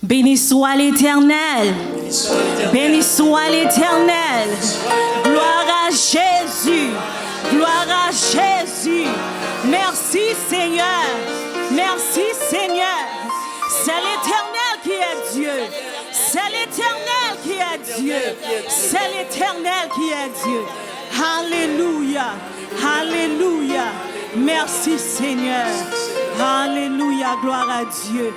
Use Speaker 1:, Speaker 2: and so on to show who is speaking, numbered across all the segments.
Speaker 1: Béni soit l'Éternel. Béni soit l'Éternel. Gloire à Jésus. Gloire à Jésus. Merci Seigneur. Merci Seigneur. C'est l'Éternel qui est Dieu. C'est l'Éternel qui est Dieu. C'est l'Éternel qui est Dieu. Alléluia. Alléluia. Merci Seigneur. Alléluia. Gloire à Dieu.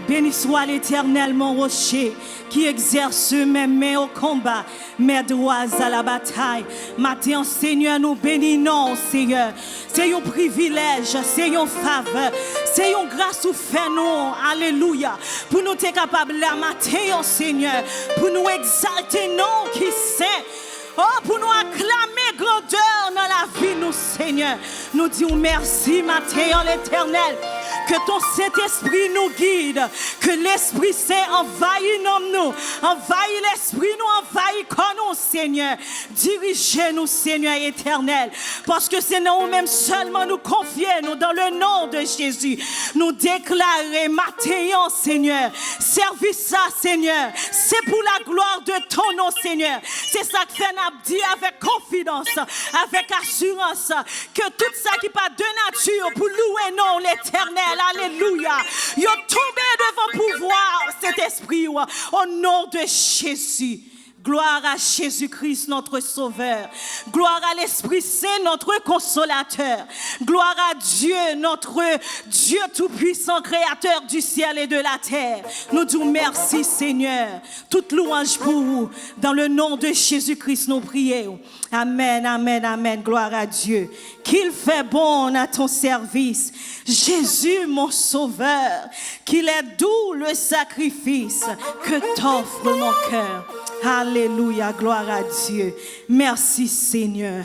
Speaker 1: Béni soit l'Éternel, mon rocher, qui exerce mes mains au combat, mes doigts à la bataille. Matin, Seigneur, nous bénissons, Seigneur. C'est un privilège, c'est une faveur, c'est une grâce ou fait nous. Alléluia. Pour nous être capables la matin, Seigneur, pour nous exalter, non, qui saint. Oh, pour nous acclamer grandeur dans la vie, nous, Seigneur. Nous disons merci, matin, l'Éternel. Que ton Saint-Esprit nous guide, que l'Esprit Saint envahit nous, envahit l'Esprit nous, envahit comme nous, Seigneur. Dirigez-nous, Seigneur éternel, parce que c'est nous-mêmes seulement nous confier, nous dans le nom de Jésus. Nous déclarer, matin, Seigneur, service ça, Seigneur, c'est pour la gloire de ton nom, Seigneur. C'est ça que fait dit avec confidence, avec assurance, que tout ça qui pas de nature pour louer non l'éternel. Alléluia. Yo tombé devant pouvoir cet esprit au nom de Jésus. Gloire à Jésus-Christ, notre Sauveur. Gloire à l'Esprit Saint, notre Consolateur. Gloire à Dieu, notre Dieu Tout-Puissant, Créateur du ciel et de la terre. Nous disons merci, Seigneur. Toute louange pour vous. Dans le nom de Jésus-Christ, nous prions. Amen, amen, amen. Gloire à Dieu. Qu'il fait bon à ton service. Jésus, mon Sauveur. Qu'il est doux le sacrifice que t'offre mon cœur. Alléluia, gloire à Dieu. Merci Seigneur.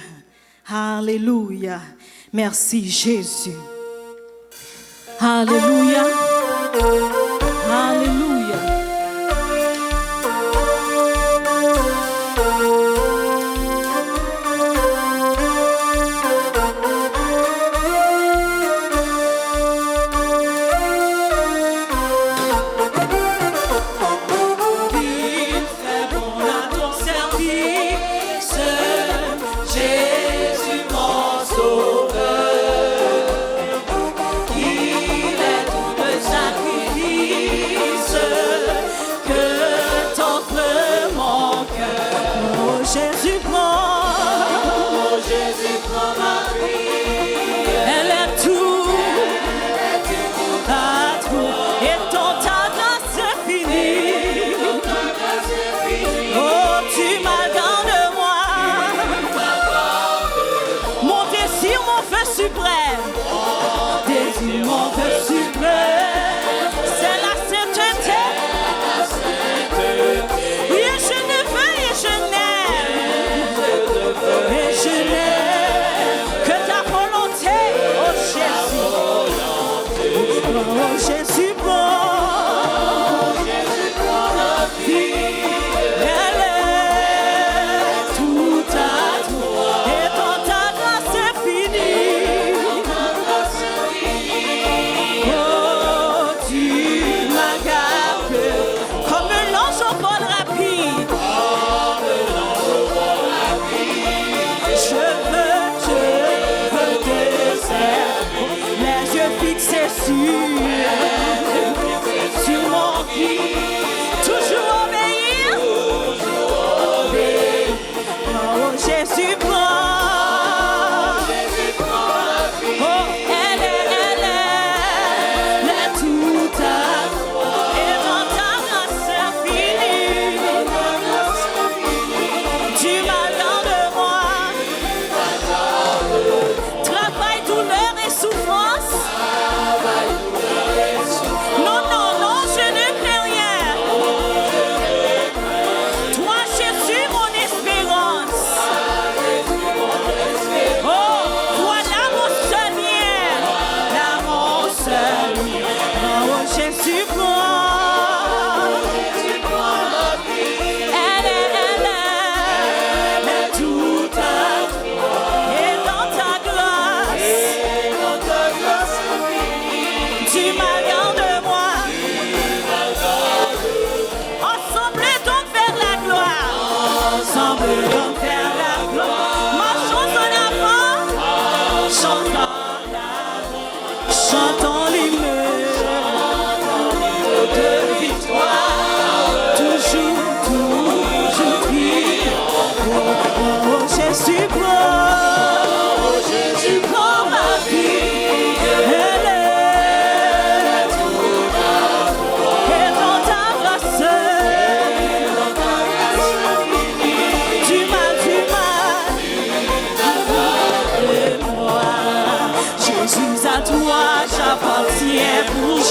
Speaker 1: Alléluia. Merci Jésus. Alléluia. Alléluia.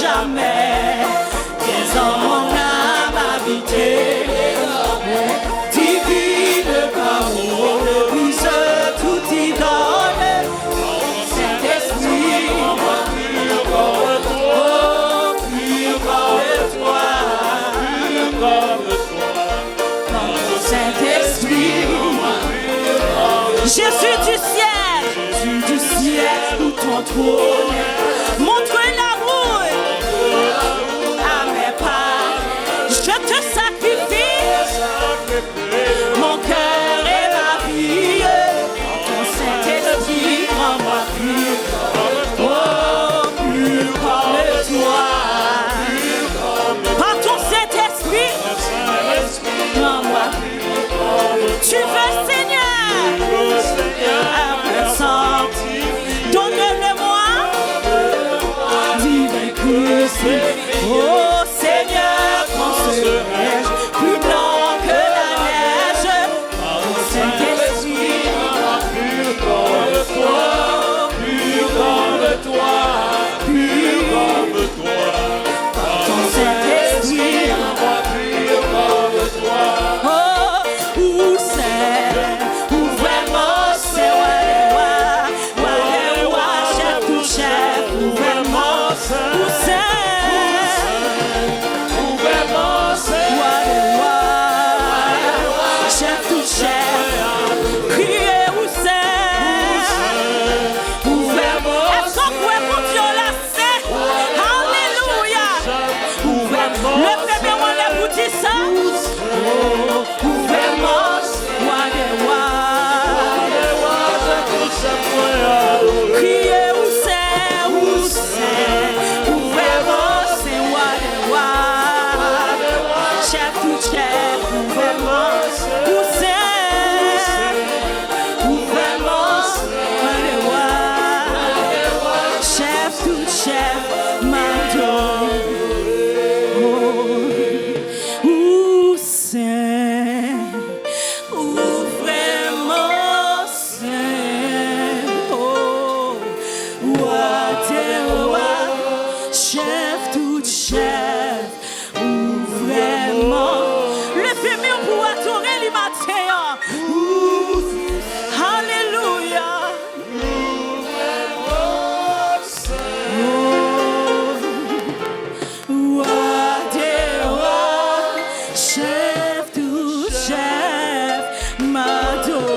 Speaker 1: jamais. Viens en mon âme habiter. Divine parole, brise toute idole. Saint-Esprit, pur comme toi, pur comme toi, pur comme toi. Saint-Esprit, Jésus du ciel, où ton trône, montre l'amour à mes pas. Je te sacrifie, mon cœur et ma vie. Ton Saint-Esprit rend-moi pur, oh, pur comme toi. Par ton Saint-Esprit, rends-moi pur. Tu veux, Seigneur, donne-le-moi, divin Christ. Oh Seigneur, quand serai-je plus blanc que la neige? Ton Saint-Esprit, pur comme toi, pur comme toi, pur comme toi. Ton Saint-Esprit, pur comme toi. Oh, où c'est, où vraiment c'est, chef, où vraiment c'est, chef tout chef, criez où c'est, où vraiment est-ce qu'on pourrait pour Dieu là c'est, alléluia, où vraiment le bébé on l'a pour dire ça, où vraiment criez où c'est, où vraiment c'est chef tout chef, où vraiment où vraiment chef tout chef, m'adore. Où c'est, où vraiment c'est, oh, chef tout chef, où vraiment le féminin pour adorer les matins, alléluia, chef tout chef, m'adore.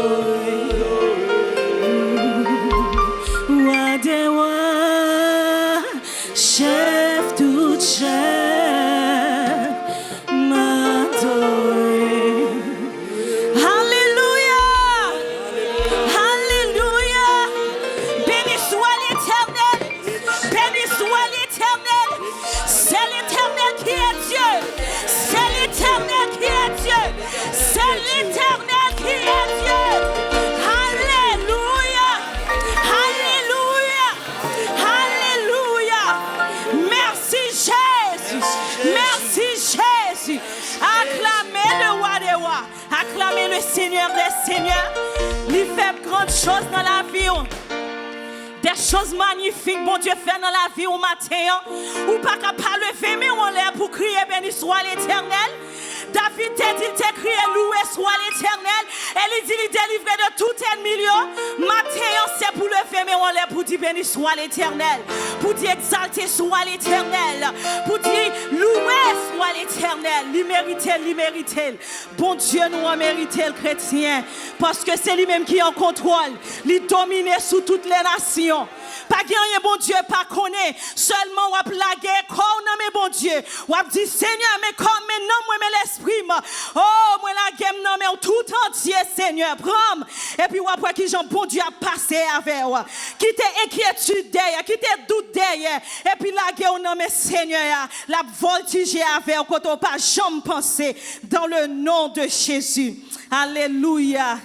Speaker 1: Chef tout chef, m'adore. Alléluia, alléluia. Béni soit l'Éternel, béni soit l'Éternel. C'est l'Éternel qui est Dieu, c'est l'Éternel qui est Dieu, c'est l'Éternel qui est Dieu. Alléluia, alléluia, alléluia. Merci Jésus, merci Jésus. Acclamez le roi des rois, acclamez le Seigneur des seigneurs. Il fait grandes choses dans la vie. Des choses magnifiques, bon Dieu, fait dans la vie au matin. Ou pas capable de lever, mais on l'air pour crier béni soit l'Éternel. David t'a dit, t'a crié loué soit l'Éternel. Elle dit, il délivré de tout ennemi. Matin, c'est pour lever, mais on l'air pour dire béni soit l'Éternel. Pour dire exalté soit l'Éternel. Pour dire loué soit l'Éternel. Il mérite. Bon Dieu, nous a mérité le chrétien. Parce que c'est lui-même qui est en contrôle. Il domine sous toutes les nations. Pas gagner bon Dieu, pas connaître. Seulement on a plagué, qu'on mais bon Dieu. On a dit Seigneur, mais comme maintenant moi mais l'esprit. Oh, moi la guerre non mais tout entier Seigneur. Prends. Et puis après qui Jean bon Dieu a passé avec moi. Qui t'es inquiétude derrière, qui t'es doute derrière. Et puis la guerre non mais Seigneur, la voltige avec quand on pas jamais pensé dans le nom de Jésus. Alléluia.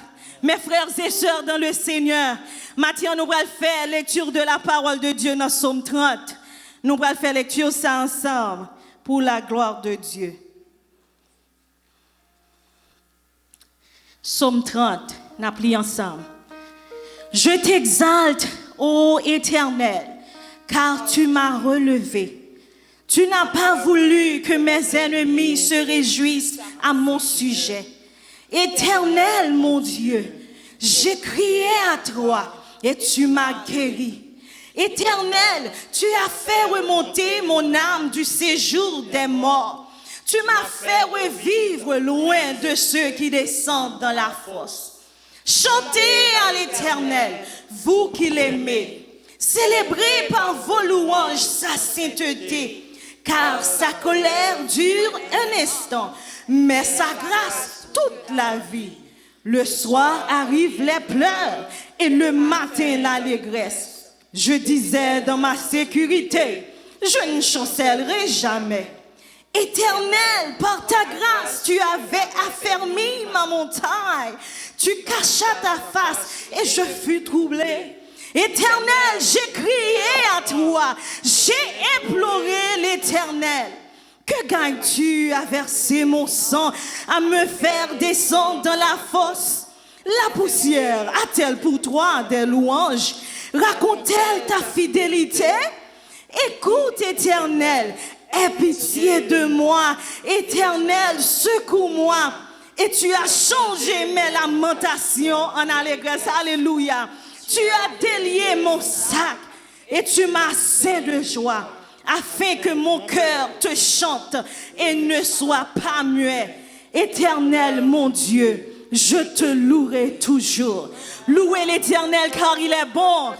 Speaker 1: Mes frères et sœurs dans le Seigneur, maintenant nous allons faire lecture de la parole de Dieu dans Psaume 30. Nous allons faire lecture ça ensemble pour la gloire de Dieu. Psaume 30, nous plions ensemble. Je t'exalte, ô Éternel, car tu m'as relevé. Tu n'as pas voulu que mes ennemis se réjouissent à mon sujet. Éternel, mon Dieu, j'ai crié à toi et tu m'as guéri. Éternel, tu as fait remonter mon âme du séjour des morts. Tu m'as fait revivre loin de ceux qui descendent dans la fosse. Chantez à l'Éternel, vous qui l'aimez. Célébrez par vos louanges sa sainteté, car sa colère dure un instant, mais sa grâce toute la vie. Le soir arrivent les pleurs et le matin l'allégresse. Je disais dans ma sécurité, je ne chancellerai jamais. Éternel, par ta grâce, tu avais affermi ma montagne. Tu cachas ta face et je fus troublé. Éternel, j'ai crié à toi, j'ai imploré l'Éternel. Que gagnes-tu à verser mon sang, à me faire descendre dans la fosse? La poussière a-t-elle pour toi des louanges? Raconte-t-elle ta fidélité? Écoute, Éternel, aie pitié de moi. Éternel, secours-moi. Et tu as changé mes lamentations en allégresse. Alléluia. Tu as délié mon sac et tu m'as ceint de joie, afin que mon cœur te chante et ne soit pas muet. Éternel, mon Dieu, je te louerai toujours. Louez l'Éternel car il est bon.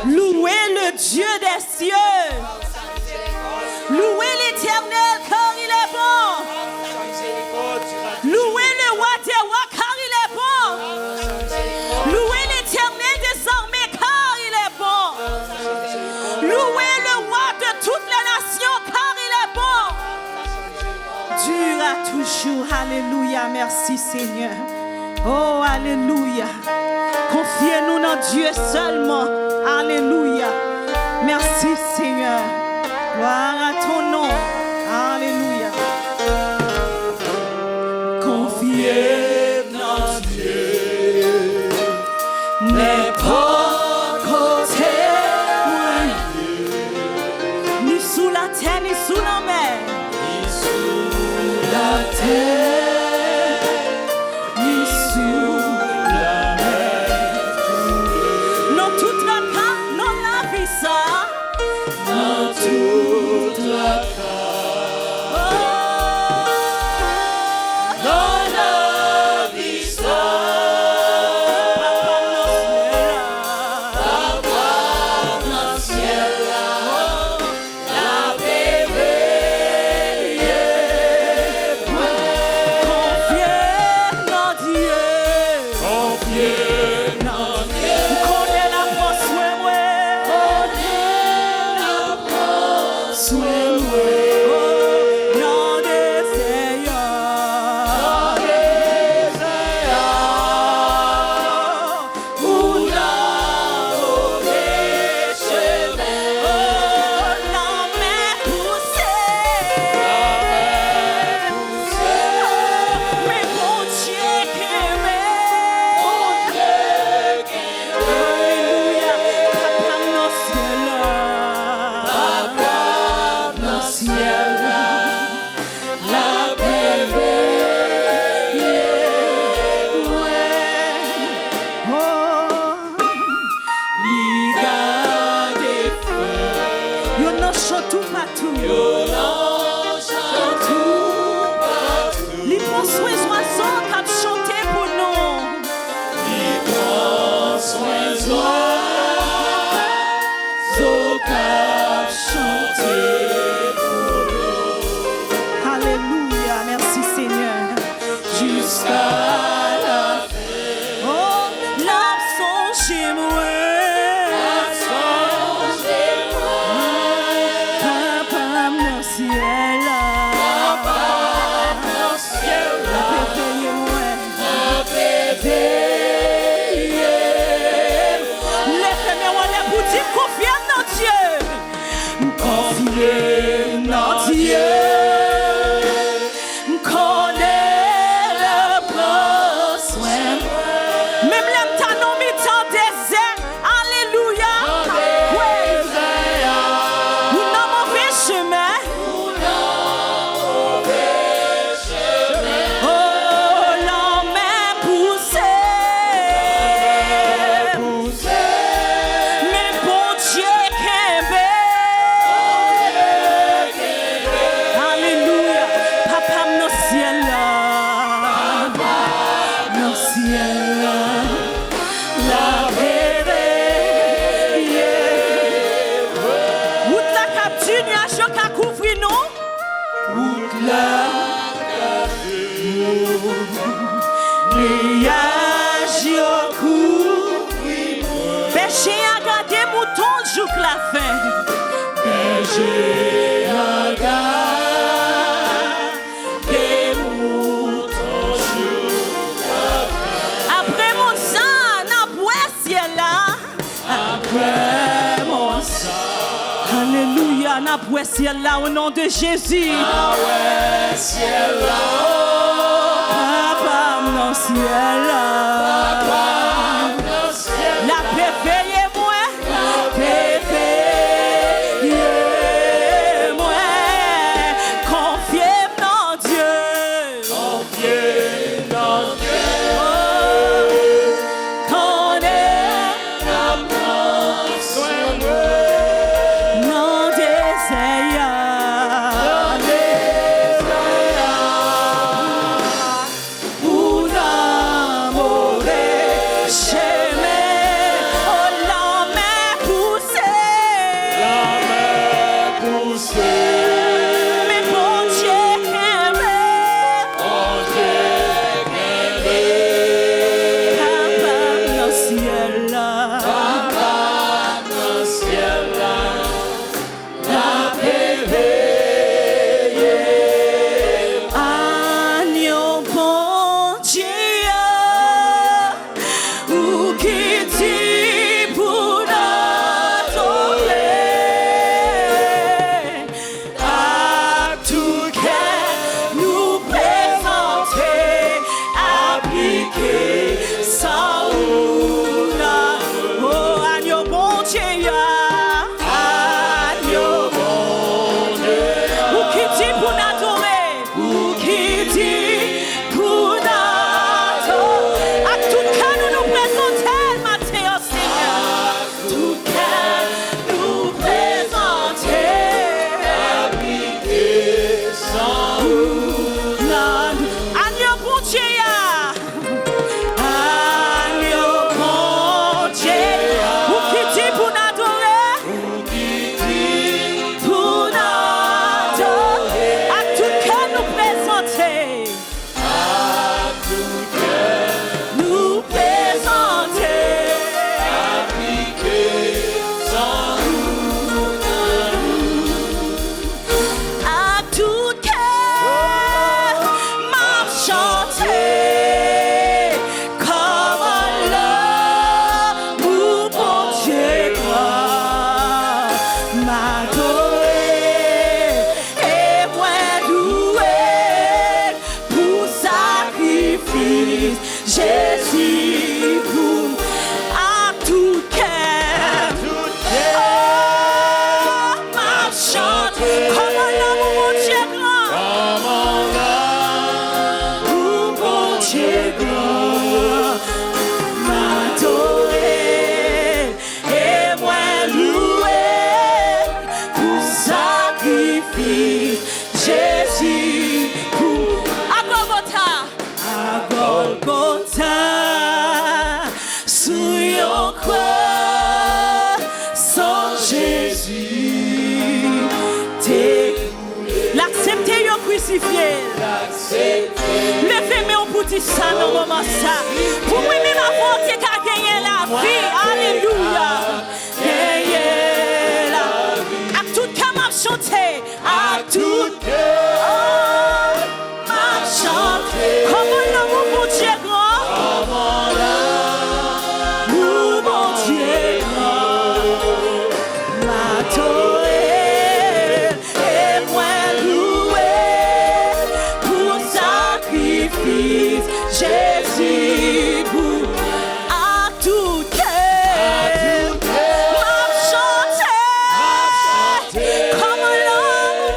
Speaker 1: Louez le Dieu des cieux. Louez l'Éternel car il est bon. Louez le roi des rois car il est bon. Louez l'Éternel des armées car il est bon. Louez le roi de toutes les nations car il est bon. Dieu a toujours. Alléluia. Merci Seigneur. Oh, alléluia. Confiez-nous dans Dieu seulement. Alléluia. Merci Seigneur. Gloire à ton nom. Alléluia. Confiez dans Dieu. N'est pas côté ni sous la terre, ni sous la mer. Ni sous la terre. du nuage qui a couvert nous. Nuage qui couvert nous. Péché a gardé mouton jusqu'à la fin. Péché a gardé mouton jusqu'à la fin. Après mon sang, n'a pas ciel là. Après mon sang. Alléluia, n'a pas ciel là au nom de Jésus. Après ciel là. Papa, non ciel là. La paix veille moi. La paix veille moi. Confiez dans Dieu. Confiez dans Dieu. Qu'on est la soin non désert. Pour l'amour chemin, oh l'homme poussé. Mais bon Dieu aimé. Papa dans ciel là. Agneau bon Dieu, ou qui dit pour adorer, à tout cœur nous présenter, appliquer sans oula. Oh, agneau bon Dieu, agneau bon Dieu, ou qui dit pour adorer, ou qui dit pour adorer, à tout cas nous nous présenter, Matthieu Seigneur, tout cas nous présenter, appliquer sans oula. Agneau bon Dieu, agneau bon Dieu, ou qui dit pour adorer, pour adorer, à tout cas nous présenter, nous présenter, à tout cœur m'a chanté comme l'amour bon Dieu m'adorer et moi louer pour sacrifice Jésus pour à tout cœur m'a chanté comme l'amour bon Dieu grand. Pour bon Dieu grand, m'adorer et moi louer pour sacrifice Jésus pour à Golgotha, sous yon croix, sans Jésus, l'accepter yon crucifié. Levez-moi pour dire ça dans le moment ça. Pour moi, même avant que tu aies gagné la vie. Alléluia. Gagné la vie. À tout cas, m'a chanté. À tout cas, m'a chanté. Comment l'amour mon Dieu grand. Comment l'amour mon Dieu grand. M'adorer et moi louer pour sacrifice Jésus pour à tout cœur m'a chanté comme l'amour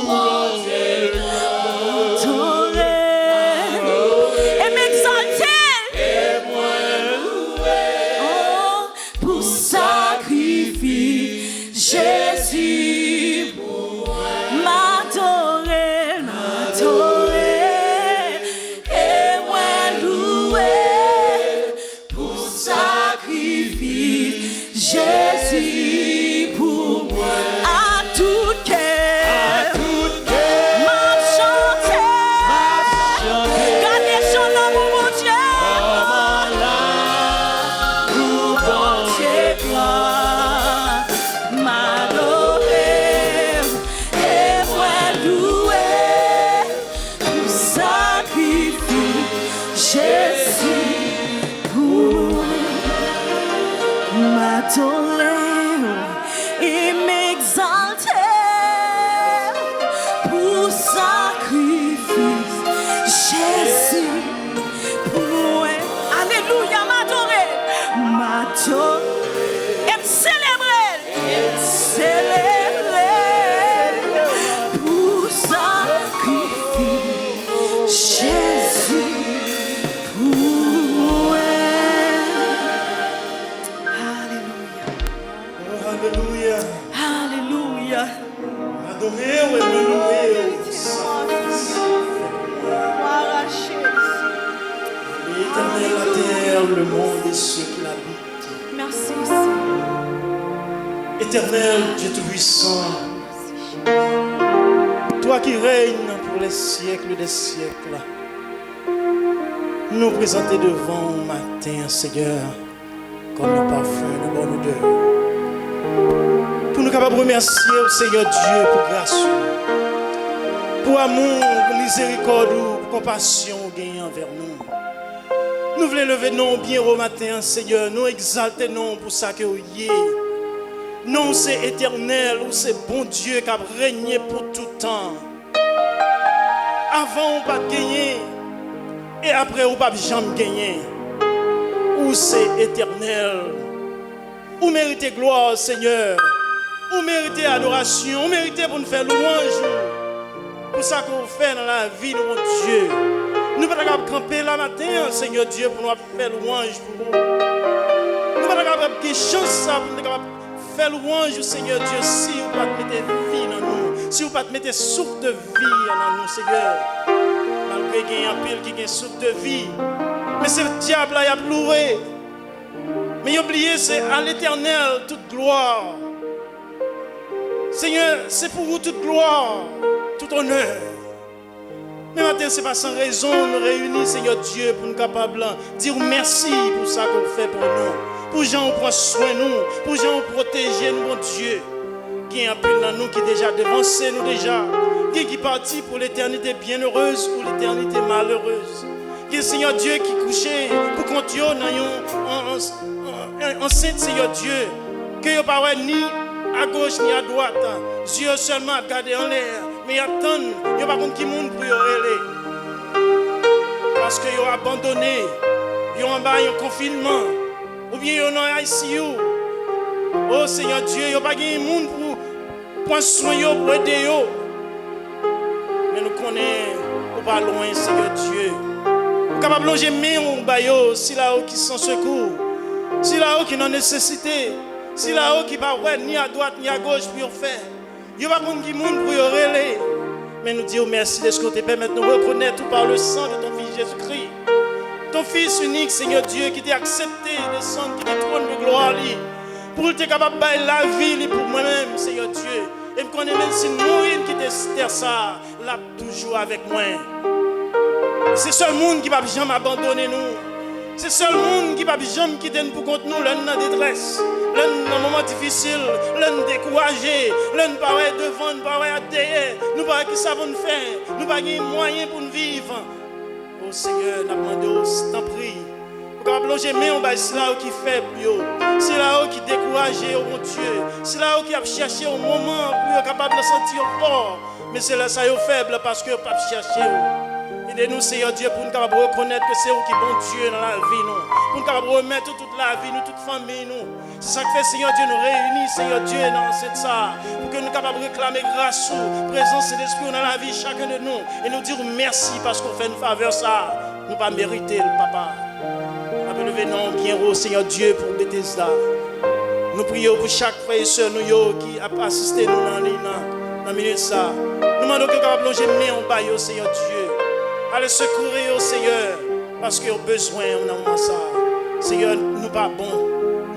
Speaker 1: mon Dieu t'aurais et m'exalter et moi louer pour sacrifice Jésus pour m'adorer et moi louer pour sacrifice Jésus.
Speaker 2: Alléluia.
Speaker 1: Alléluia.
Speaker 2: Adorez-vous et me louez.
Speaker 1: Gloire à Jésus.
Speaker 2: L'éternel, la terre, le monde et ceux qui l'habitent.
Speaker 1: Merci, Seigneur.
Speaker 2: Éternel, Dieu Tout-Puissant, toi qui règnes pour les siècles des siècles, nous présenter devant au matin, Seigneur, comme le parfum de bonne odeur. Pour nous capables de remercier au Seigneur Dieu pour grâce, pour amour, pour miséricorde, pour compassion gagnée envers nous. Nous voulons lever nos bien au matin, Seigneur, nous exalter non pour ça que vous y est. Non, c'est éternel, ou c'est bon Dieu qui a régné pour tout temps. Avant, on pas gagné, et après, on pas jamais gagné. Ou c'est éternel. Ou méritez gloire, Seigneur. Ou méritez adoration. Ou méritez pour nous faire louange. Pour ça qu'on fait dans la vie de mon Dieu. Nous ne pouvons pas camper là matin, Seigneur Dieu, pour nous faire louange pour vous. Nous ne pouvons pas avoir chance pour nous faire louange, Seigneur Dieu, si vous ne pas mettre vie dans nous, si vous ne pas mettre souffle de vie dans nous, Seigneur. Malgré qu'il y ait un pile qui a une souffle de vie, mais ce diable-là, il a pleuré. Mais oubliez, c'est à l'Éternel toute gloire. Seigneur, c'est pour vous toute gloire, tout honneur. Mais maintenant, ce n'est pas sans raison nous réunir, Seigneur Dieu, pour nous capables de dire merci pour ça qu'on fait pour nous. Pour gens qui prennent soin de nous, pour gens qui protègent nous, mon Dieu. Qui est un peu dans nous, qui est déjà devancé nous déjà. Qui est parti pour l'éternité bienheureuse ou l'éternité malheureuse. Qui est Seigneur Dieu qui est couché pour continuer dans enceinte, Seigneur Dieu. Que vous ne pas ni à gauche ni à droite. Dieu seulement a gardé en l'air. Mais il attend, il n'y a pas qui monde pour y aller. Parce qu'ils ont abandonné, ils ont en bas un confinement, ou bien ils ont un ICU. Oh Seigneur Dieu, il n'y a pas de monde pour soigner, pour aider. Mais nous connaissons pas loin, Seigneur Dieu. Nous sommes capables de plonger main au baillot, si là-haut qui sont secours, si là-haut qui ont nécessité, si là-haut qui ne va pas ni à droite ni à gauche pour faire. Il n'y a pas de monde pour y aller. Mais nous disons merci de ce que tu permets de nous reconnaître tout par le sang de ton Fils Jésus-Christ. Ton Fils unique, Seigneur Dieu, qui t'a accepté de descendre, qui t'a trône de gloire, pour être capable de faire la vie pour moi-même, Seigneur Dieu. Et me connaît même si mourir qui t'espère ça, là toujours avec moi. C'est seul monde qui ne va jamais abandonner nous. C'est seul monde qui ne va jamais quitter nous pour contre nous, l'un dans la détresse, l'un dans un moment difficile, l'un découragé, l'un paraît devant, nous paraît derrière, nous paraît qui savons nous faire, nous paraît qui moyen pour nous vivre. Oh Seigneur, nous demandons, t'en prie, pour qu'on plonger mais on va c'est là qui fait plus haut, c'est là qui découragé, oh mon Dieu, c'est là qui a cherché au moment pour être capable de sentir fort, mais c'est là ça est faible parce que pas chercher. Aidez-nous, Seigneur Dieu, pour nous capables de reconnaître que c'est vous qui est bon Dieu dans la vie, nous. Pour nous capables de remettre toute la vie, nous, toute famille, nous. C'est ça que fait, Seigneur Dieu, nous réunir, Seigneur Dieu, dans cette salle. Pour que nous capables de réclamer grâce ou présence de l'Esprit dans la vie, chacun de nous. Et nous dire merci parce qu'on fait une faveur, ça. Nous pas mériter le Papa. On peut lever non bien haut, Seigneur Dieu, pour Bethesda. Nous prions pour chaque frère et soeur, nous, qui a assisté nous dans le milieu de ça. Nous demandons que nous capables de plonger main en bas, Seigneur Dieu. Allez secourir au Seigneur, parce qu'il y a besoin en ça. Seigneur, nous pas bon.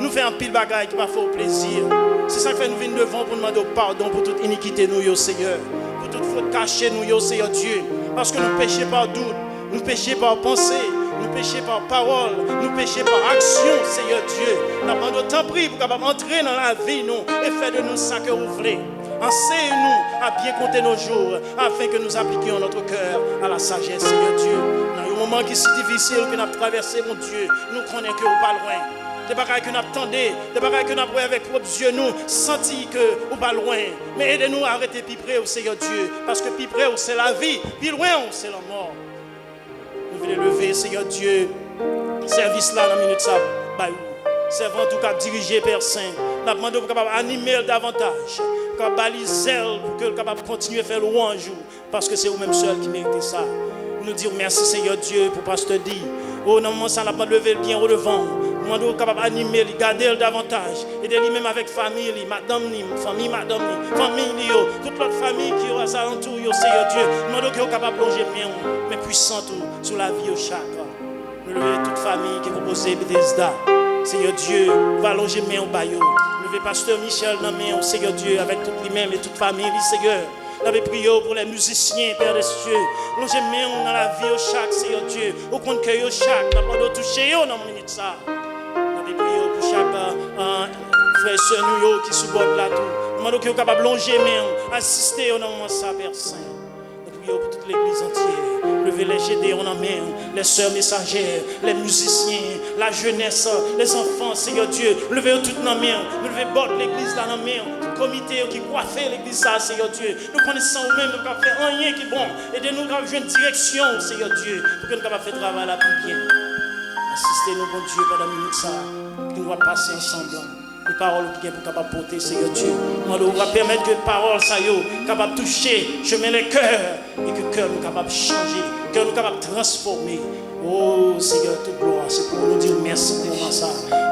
Speaker 2: Nous faisons un pile bagaille qui va faire plaisir. C'est ça que fait nous venir devant pour demander pardon pour toute iniquité, nous, Seigneur. Pour toute faute cachée, nous, Seigneur Dieu. Parce que nous péchons par doute, nous péchons par pensée, nous péchons par parole, nous péchons par action, Seigneur Dieu. Nous demandons tant pris pour capable entrer dans la vie, nous, et faire de nous ça que vous voulez. Enseigne-nous à bien compter nos jours afin que nous appliquions notre cœur à la sagesse, Seigneur Dieu. Dans un moment qui est si difficile que nous avons traversé, mon Dieu, nous connaissons que vous pas loin. Des bagages que nous attendons, des bagages que nous avons avec propres yeux, nous sentis que vous pas loin. Mais aidez-nous à arrêter plus près, Seigneur Dieu, parce que plus près, c'est la vie, plus loin, c'est la mort. Nous voulons lever, Seigneur Dieu, service là dans la minute ça, servant tout cas dirigé Père Saint. Nous demandons pour animer davantage. Baliser pour que le capable continuer à faire louange parce que c'est vous-même seul qui méritez ça. Nous dire merci Seigneur Dieu pour pasteur dit. Oh non, ça n'a pas levé le bien au devant. Nous sommes capables d'animer, de garder davantage. Et de lui-même avec famille, madame, famille, toute l'autre famille qui est aux alentours, Seigneur Dieu. Nous sommes capables de plonger mais puissant sur la vie au chaque. Nous levons toute famille qui est composée de Bethesda. Seigneur Dieu, va allonger main au baillot. Levez Pasteur Michel dans main, Seigneur Dieu, avec toute lui-même et toute famille, Seigneur. Nous avons prié pour les musiciens, Père des cieux. Longez main dans la vie au chaque, Seigneur Dieu. Au compte que au chaque, nous avons touché dans la minute ça. Nous avons prié pour chaque frère et soeur nous qui supportent là tout. Nous avons été capables de longer main, assister au nom de ça, Père Saint. Nous prions pour toute l'église entière. Levez les GD en main, les sœurs messagères, les musiciens, la jeunesse, les enfants, Seigneur Dieu. Levez toutes nos mains, levez bord l'église dans nos mains, tout comité qui coiffe l'église, ça, Seigneur Dieu. Nous connaissons nous-mêmes, nous avons fait rien qui est bon. Aidez-nous à jouer une direction, Seigneur Dieu, pour que nous puissions faire travail là plus bien. Assistez-nous, bon Dieu, pendant la minute ça, pour que nous puissions passer ensemble. Les paroles qui sont capables de porter, Seigneur Dieu. On va permettre que les paroles soient capables de toucher, chemin les cœurs, et que le cœur nous capable de changer, que nous capable de transformer. Oh Seigneur, toute gloire, c'est pour nous dire merci pour ça.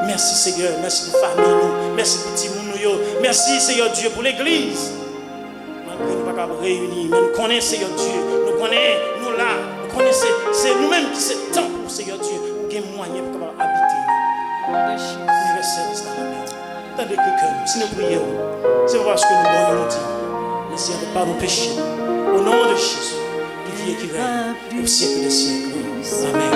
Speaker 2: Merci Seigneur, merci pour la famille, merci pour les petits gens. Merci Seigneur Dieu pour l'église. Malgré nous ne sommes pas capables de réunir, mais nous connaissons Seigneur Dieu, nous connaissons, nous là, nous connaissons, c'est nous-mêmes qui sommes temps pour Seigneur Dieu, pour gagner moyen pour habiter. Universel dans la mer. Tandis que si nous prions, c'est parce que nous voulons dire, merci de pardon péché. Au nom de Jésus, qui vit et qui règne au siècle des siècles. Amen.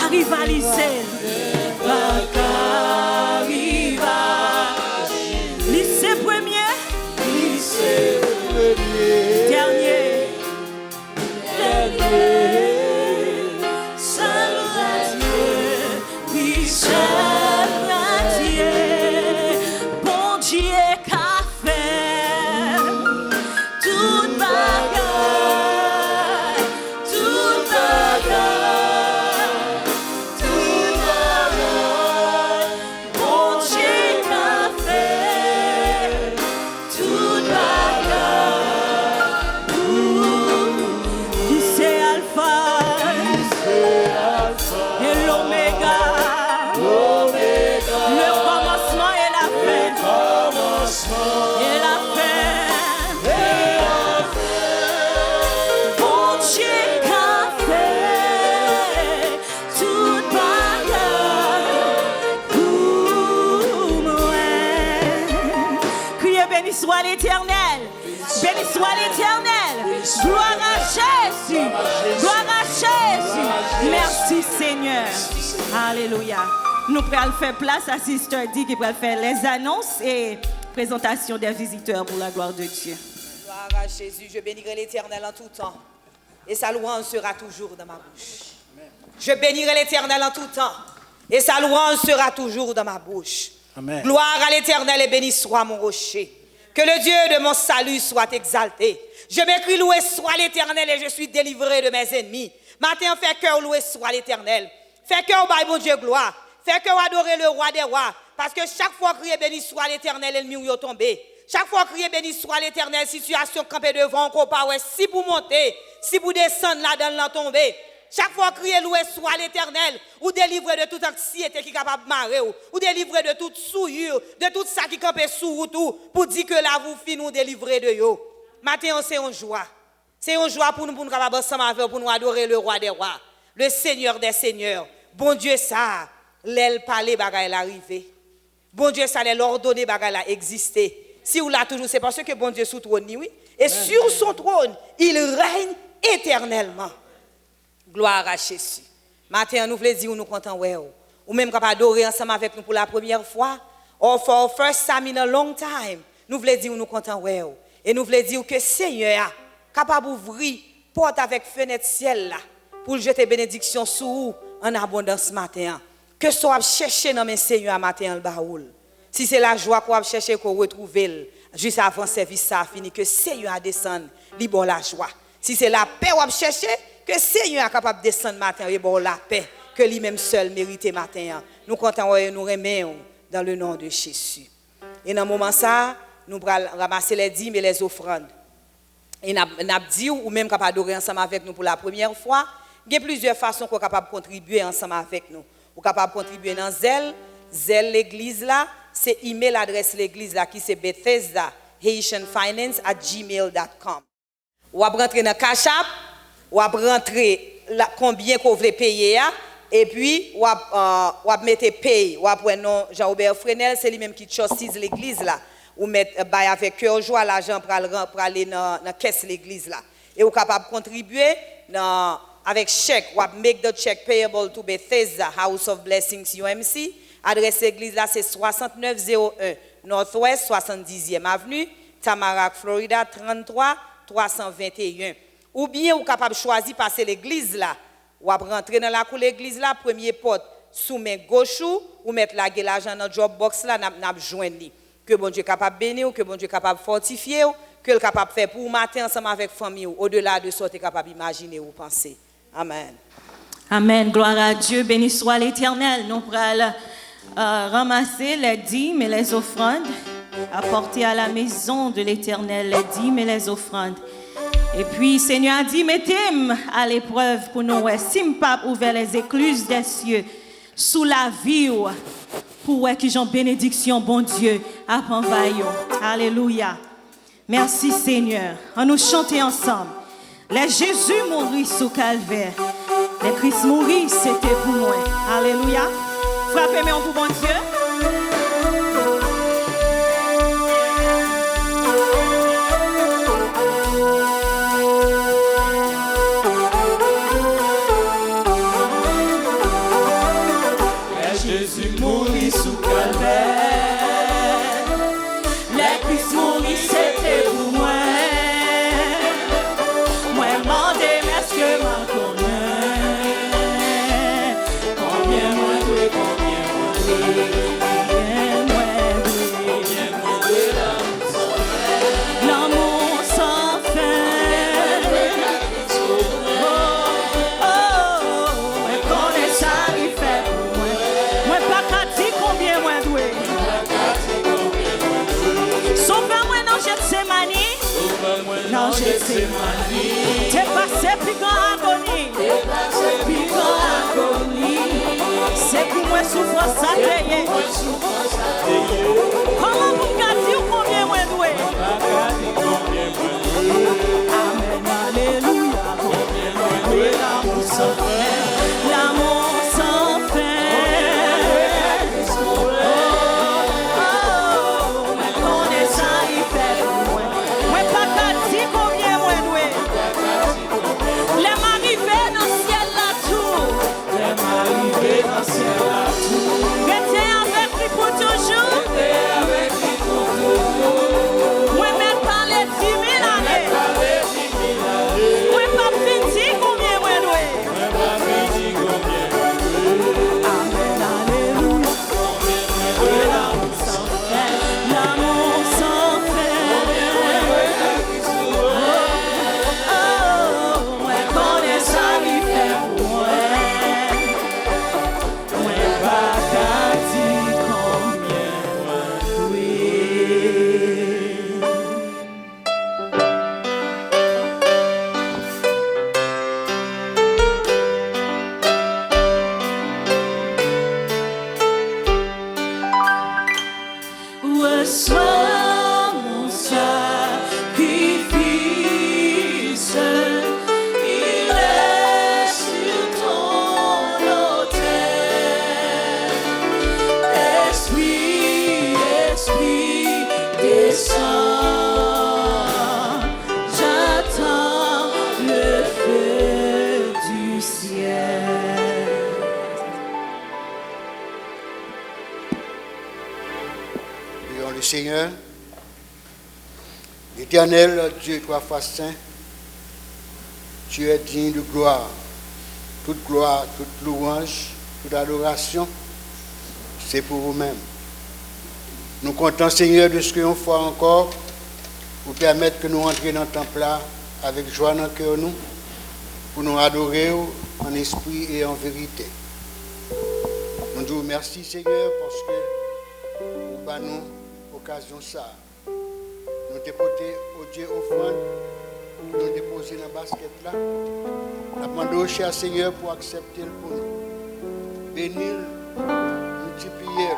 Speaker 1: Rivaliser, lycée premier, dernier, seul Dieu, oui seul Dieu, bon Dieu qu'a fait toute bagarre, toute bagarre. Béni soit l'Éternel. Béni soit l'Éternel. Gloire à Jésus. Gloire à Jésus. Merci Seigneur. Alléluia. Nous pourrons faire place à Sister D qui pourra faire les annonces et présentation des visiteurs pour la gloire de Dieu.
Speaker 3: Gloire à Jésus. Je bénirai l'Éternel en tout temps. Et sa louange sera toujours dans ma bouche. Je bénirai l'Éternel en tout temps. Et sa louange sera toujours dans ma bouche.
Speaker 2: Amen.
Speaker 3: Gloire à l'Éternel et béni soit mon rocher. Que le Dieu de mon salut soit exalté. Je m'écris loué soit l'Éternel et je suis délivré de mes ennemis. Matin, fais cœur loué soit l'Éternel. Fais cœur bail mon Dieu gloire. Fais cœur adorer le roi des rois. Parce que chaque fois crier béni soit l'Éternel, ennemi ou tombé. Chaque fois crier béni soit l'Éternel, situation campée devant, encore pas ouais, si vous montez, si vous descendez là-dedans, là tomber. Chaque fois crier loué soit l'Éternel, ou délivrer de toute anxiété qui est capable de marrer, ou délivrer de toute souillure, de tout ça qui campe sous vous, pour dire que là vous finissez nous délivrer de yo. Matin, c'est une joie. C'est une joie pour nous capables ensemble avec pour nous adorer le roi des rois, le Seigneur des seigneurs. Bon Dieu ça, l'aile parler bagaille l'arriver. Bon Dieu ça l'ordonner bagaille la exister. Si vous l'a toujours, c'est parce que bon Dieu sous trône oui. Et sur son trône, il règne éternellement. Gloire à Jésus. Matin, nous voulons dire, nous comptons, ou même capable adorer ensemble avec nous pour la première fois, or for first time in a long time, nous voulons dire, nous comptons, et nous voulons dire que Seigneur capable d'ouvrir porte avec fenêtre ciel là, pour jeter bénédiction sur vous en abondance matin. Que soit chercher dans mes Seigneur matin le baoul. Si c'est la joie qu'on va chercher, qu'on retrouve juste avant le service, ça a fini, que Seigneur a descendu, il bon la joie. Si c'est la paix qu'on va chercher, que Seigneur est capable de descendre matin, et bon la paix, que lui-même seul mérite matin. Nous comptons et nous remettons dans le nom de Jésus. Et dans ce moment ça, nous allons ramasser les dîmes et les offrandes. Et nous avons dit, ou même capable d'adorer ensemble avec nous pour la première fois, il y a plusieurs façons qu'on est capable de contribuer ensemble avec nous. Vous êtes capable de contribuer dans Zelle. Zelle l'église là, c'est email adresse l'église là qui c'est Bethesda haitianfinance@gmail.com. Ou à rentrer dans Cash App, ou à rentrer combien qu'on veut payer et puis ou à mettre paye, ou à prendre Jean-Robert Fresnel, c'est lui même qui chastise l'église là, ou mettre avec cœur joie l'argent pour aller dans la caisse l'église là. Et vous capable de contribuer avec chèque, ou à make the check payable to Bethesda House of Blessings UMC. Adresse l'église là, c'est 6901 Northwest 70e Avenue, Tamarack, Florida 33 321. Ou bien vous capable de choisir passer l'église là, ou rentrer dans la cour l'église là, premier porte sous main gauche ou mettre l'argent dans job box là, n'a joindre. Que bon Dieu capable de bénir, que bon Dieu capable de fortifier, que le capable de faire pour matin ensemble avec famille, au-delà de ce que capable d'imaginer ou penser. Amen.
Speaker 1: Amen. Gloire à Dieu. Béni soit l'Éternel. Nous allons ramasser les dîmes et les offrandes, apporter à la maison de l'Éternel les dîmes et les offrandes. Et puis, Seigneur a dit, mettez-moi à l'épreuve pour nous. Si je pas ouvert les écluses des cieux sous la vie, pour que j'en bénédiction, bon Dieu, à envahir. Alléluia. Merci, Seigneur. On nous chanter ensemble. Les Jésus mourit sous calvaire. Les Christ mourit, c'était pour moi. Alléluia. Frappez-moi pour bon Dieu. Non, t'es passé plus grand agonie. C'est pour moi souffrance à payer. Comment vous gâtez ou combien moins doué? Amen, alléluia. L'amour sans fin. L'amour sans fin. Mais qu'on est ça, il fait pour moi. Moi, pas qu'à dire combien moins doué. Les m'arrivés dans le ciel là tout. Les m'arrivés dans le ciel là tout. Restez avec lui pour toujours. Restez avec lui pour toujours. Moi, même pas les 10 000 années. Moi, pas fini combien moins doué. Amen, alléluia. L'amour sans fin. L'amour sans fin. Moi, connais ça, il fait pour moi. Moi, pas qu'à dire combien moi doué. Reçois mon sacrifice, il est sur ton autel. Esprit, Esprit, descends, j'attends le feu du ciel.
Speaker 4: Prions le Seigneur. L'Éternel, Dieu trois fois saint, tu es digne de gloire. Toute gloire, toute louange, toute adoration, c'est pour vous-même. Nous comptons, Seigneur, de ce qu'une fois encore, pour permettre que nous entrions dans le temple là avec joie dans le cœur, nous, pour nous adorer en esprit et en vérité. Nous disons merci, Seigneur, parce que nous avons l'occasion ça. Nous dépoter au Dieu offrande, nous déposer dans la basket là. Nous demandons au cher Seigneur pour accepter le pour nous. Bénir, multiplier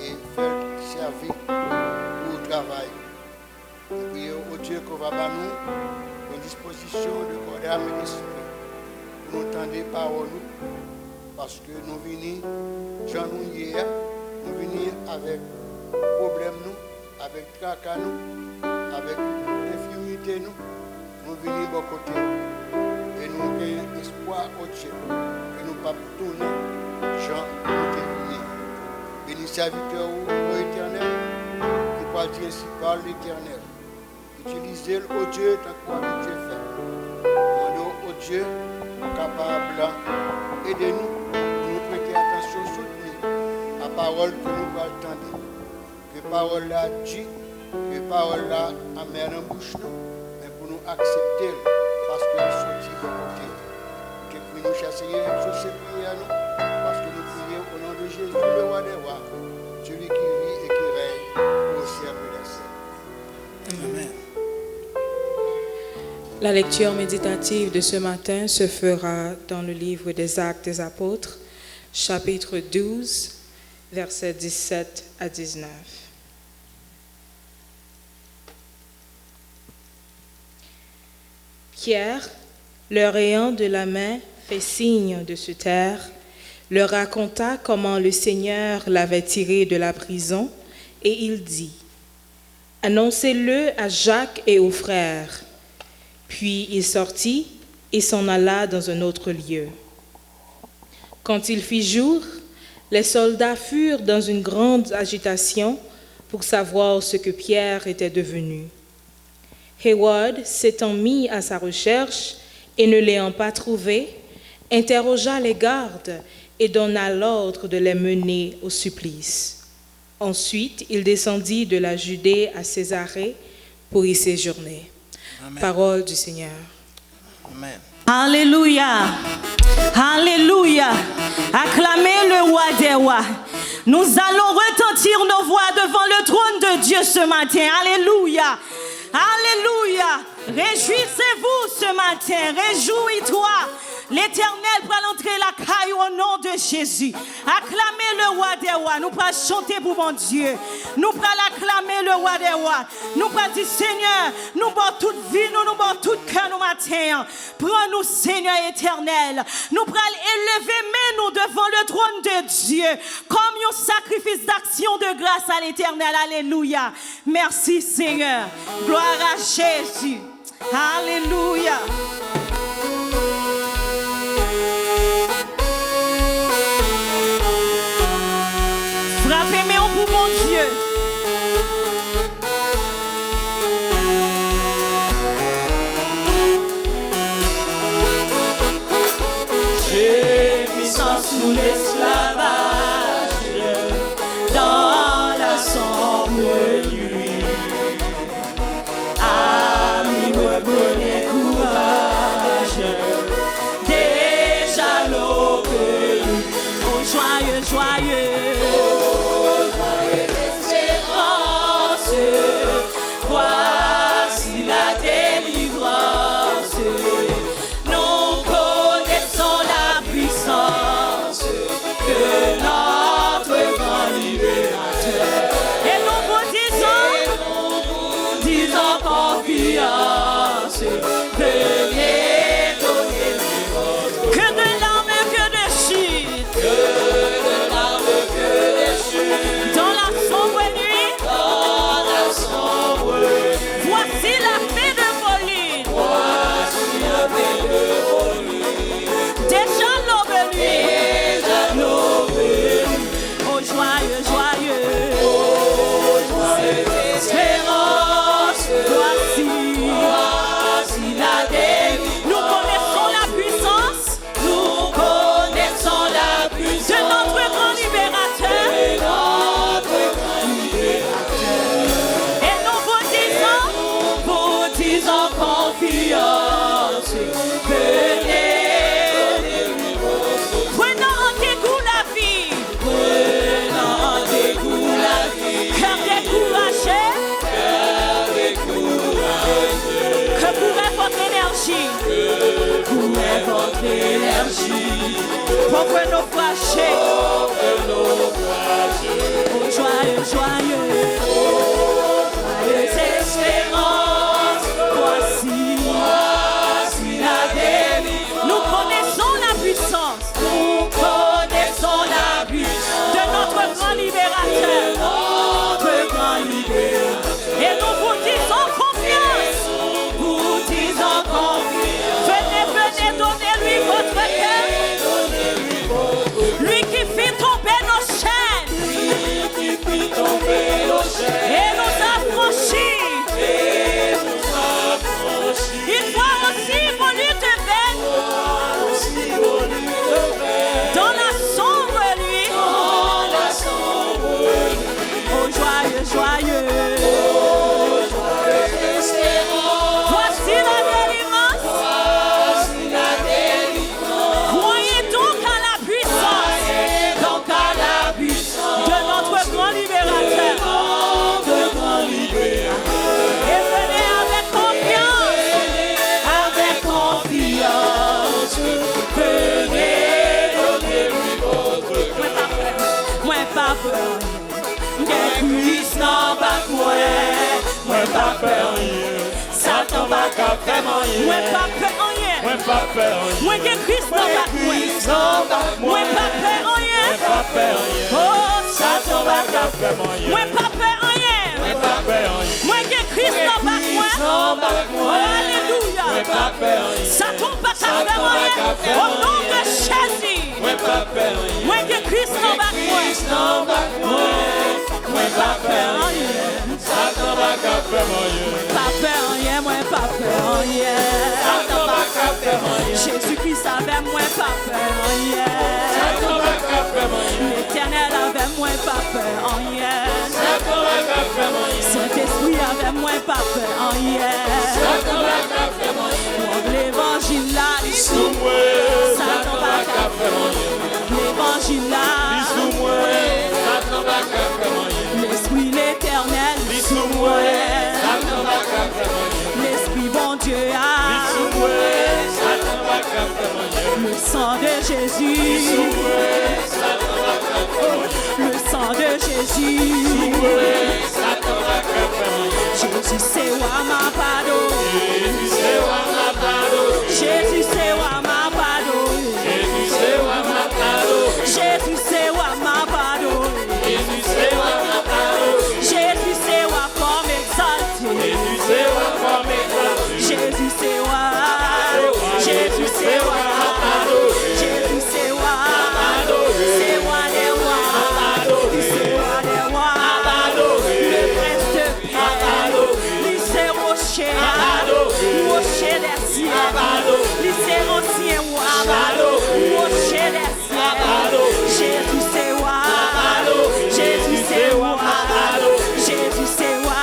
Speaker 4: et faire servir pour le travail. Nous prions au Dieu qu'on va nous une disposition de corps d'âme et d'esprit pour nous entendre les paroles. Parce que nous venons, Jean nous hier, nous venons avec problème nous, avec tracas nous, avec infirmité nous venons de bon côté. Et nous avons espoir au Dieu que nous ne pas tourner, Jean nous venons. Bénis serviteur au éternel, qui parle ainsi par l'éternel. Utilisez-le au Dieu tant que Dieu fait. Demandons au Dieu capable d'aider-nous. Nous prêter attention, soutenir la parole que nous allons entendre. Que la parole là dit, que la parole là amène en bouche nous, mais pour nous accepter parce que nous sommes de côté. Que puis nous chercher exaucer prière nous, parce que nous prions au nom de Jésus, le roi des rois, celui qui vit et qui règne au siècle des siècles.
Speaker 2: Amen.
Speaker 5: La lecture méditative de ce matin se fera dans le livre des Actes des Apôtres, chapitre 12, versets 17 à 19. Pierre, leur ayant de la main fait signe de se taire, leur raconta comment le Seigneur l'avait tiré de la prison, et il dit, « Annoncez-le à Jacques et aux frères. » Puis il sortit et s'en alla dans un autre lieu. Quand il fit jour, les soldats furent dans une grande agitation pour savoir ce que Pierre était devenu. Hérode, s'étant mis à sa recherche et ne l'ayant pas trouvé, interrogea les gardes et donna l'ordre de les mener au supplice. Ensuite, il descendit de la Judée à Césarée pour y séjourner.
Speaker 2: Amen.
Speaker 5: Parole du Seigneur.
Speaker 2: Amen.
Speaker 1: Alléluia. Alléluia. Acclamez le roi des rois. Nous allons retentir nos voix devant le trône de Dieu ce matin. Alléluia. Alléluia. Réjouissez-vous ce matin. Réjouis-toi. L'Éternel va entrer la caille au nom de Jésus. Acclamez le roi des rois. Nous allons chanter pour mon Dieu. Nous allons acclamer le roi des rois. Nous allons dire Seigneur, nous avons toute vie, nous avons tout cœur nous matin. Prends-nous Seigneur éternel. Nous allons élever nous devant le trône de Dieu comme un sacrifice d'action de grâce à l'Éternel. Alléluia. Merci Seigneur. Gloire à Jésus. Alléluia. Frappez-moi pour mon Dieu.
Speaker 6: J'ai mis sous l'esclavage dans la sombre nuit. Ami, me prenez courage. Déjà l'obéi.
Speaker 1: Oh joyeux, joyeux.
Speaker 6: Voici la délivrance, nous connaissons la puissance de notre grand libérateur.
Speaker 1: Et nous vous
Speaker 6: disons confiance, venez donner votre
Speaker 1: que de larmes, que de chutes,
Speaker 6: que des chutes,
Speaker 1: dans la sombre nuit,
Speaker 6: dans la sombre nuit.
Speaker 1: voici la paix de vos luttes.
Speaker 6: Voici la paix de vos nuits,
Speaker 1: Déjà l'aube nuit.
Speaker 6: déjà nos bénis.
Speaker 1: Oh joyeux, joyeux.
Speaker 6: Espérance,
Speaker 1: Voici
Speaker 6: voici
Speaker 1: en confiance. Venez, prenons en dégoût la vie. Prenons en dégoût la vie. Cœur découragé. Que pourrait votre énergie? Pourrait votre énergie. Pauvre naufragé. Oh joyeux, joyeux. Joyeuse espérance. Voici la délivrance. Nous connaissons la puissance. Nous connaissons la puissance de notre grand libérateur. Notre grand libérateur. Et nous vous disons confiance. Vous disons confiance. Venez, venez, donnez-lui votre cœur. Lui qui fit tomber nos chaînes. Et nous affranchit. Il voit aussi vos luttes vaines. Dans la sombre nuit. Oh joyeux, joyeux. Voici la délivrance. Croyez donc à la puissance. Donc à la puissance de notre grand libérateur. Et venez avec confiance. Avec confiance. Venez, donnez-lui votre cœur. Moi pas peur. Des Christ n'en va moi. Moi pas peur. Satan va faire rien. Moi pas peur rien. Moi pas peur. Moi que Christ n'en va moi. Moi pas peur rien. Oh Satan va faire rien. Moi pas peur rien. Moi que Christ n'en va moi. Alléluia. Satan va faire rien. Au nom de Jésus. Moi que Christ n'en va moi. Moi pas peur rien. Satan va faire rien. Pas peur rien. Moi pas peur rien. Satan va faire rien. Jésus-Christ avec moi pas peur rien. Satan va faire rien. L'Éternel avec moi pas peur rien. Satan va faire rien. Saint-Esprit avec moi pas peur rien. Satan va faire rien. L'évangile là, Satan va faire rien. L'évangile là, l'Esprit l'Éternel, l'Esprit bon Dieu, le sang de Jésus, le sang de Jésus, Jésus c'est Wamapado, Jésus c'est Wamapado, Jésus c'est Wamapado, Jésus c'est Wamapado, Jésus c'est wa forme exaltée, Jésus c'est wa, Jésus c'est wa, Jésus c'est wa, c'est wa les wa, c'est wa les wa, le prince de paix, lycée rocher, rocher des cieux, lycée rocher rocher des cieux, Jésus c'est wa, Jésus c'est wa, Jésus c'est wa,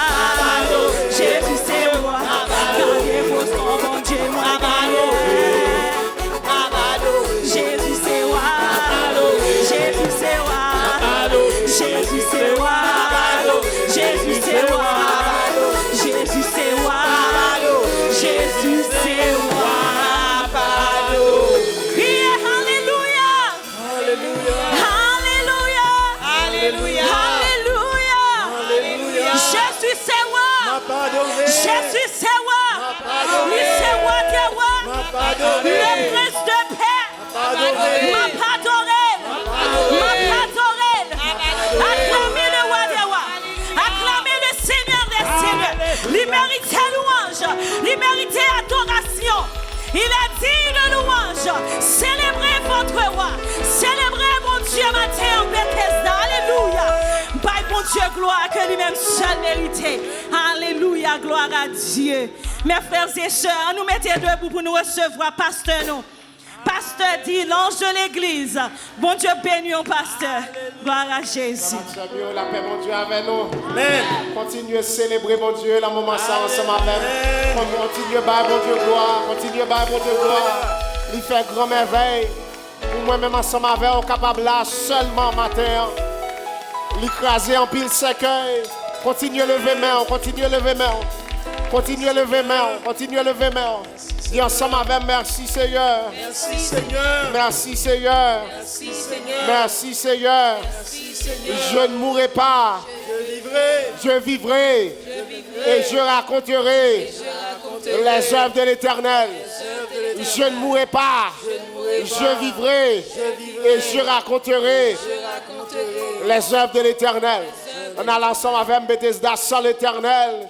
Speaker 1: Jésus c'est wa, gardez vos sons, bon Dieu, moi Jésus c'est wa, Jésus c'est wa, Jésus c'est wa, Jésus c'est wa, Jésus c'est wa, Jésus c'est wa. Criez Alléluia, Alléluia, Alléluia, Alléluia. Jésus c'est wa, Jésus c'est wa, lui c'est wa de wa, le prince de paix, m'a pas adoré, acclamez le roi des rois, acclamez le Seigneur des seigneurs, il méritait louange, il méritait adoration, il a dit de louange, célébrez votre roi, célébrez mon Dieu matin en Bethesda, alléluia, by mon Dieu gloire que lui-même seul méritait, alléluia, gloire à Dieu. Mes frères et sœurs, nous mettons debout pour nous recevoir pasteur nous. Pasteur dit l'ange de l'église. Bon Dieu bénis au pasteur. Gloire à Jésus.
Speaker 7: La paix, mon Dieu, avec nous. Amen. Continuez à célébrer, mon Dieu, la moment ça ensemble avec. Continuez par bon Dieu gloire. Continuez par bon Dieu gloire. Il fait grand merveille. Pour moi-même ensemble avec vous, capable là seulement matin. L'écraser en pile cercueil. Continuez lever main. Continuez lever main. Continuez lever main. Continuez lever main. Dis ensemble avec merci Seigneur.
Speaker 2: Merci Seigneur.
Speaker 7: Merci Seigneur.
Speaker 2: Merci Seigneur.
Speaker 7: Merci Seigneur.
Speaker 2: Merci Seigneur.
Speaker 7: Je ne mourrai pas.
Speaker 2: Je vivrai.
Speaker 7: Je vivrai. Et je raconterai les œuvres de l'Éternel. Je ne mourrai pas. Je vivrai. Et je raconterai les œuvres de l'Éternel. On a l'ensemble avec Bethesda sans l'Éternel.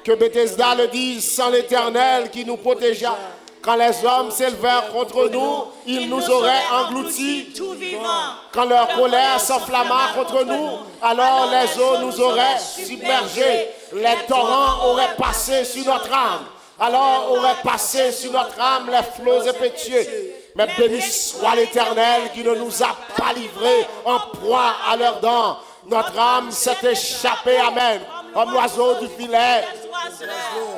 Speaker 7: Que Bethesda le dise, sans l'Éternel qui nous protégea. Quand les hommes s'élevèrent contre nous, ils nous auraient engloutis. Quand leur colère s'enflamma contre nous, alors les eaux nous auraient submergés. Les torrents auraient passé sur notre âme. Alors auraient passé sur notre âme les flots impétueux. Mais béni soit l'Éternel qui ne nous a pas livrés en proie à leurs dents. Notre âme s'est échappée, amen. Comme l'oiseau du filet,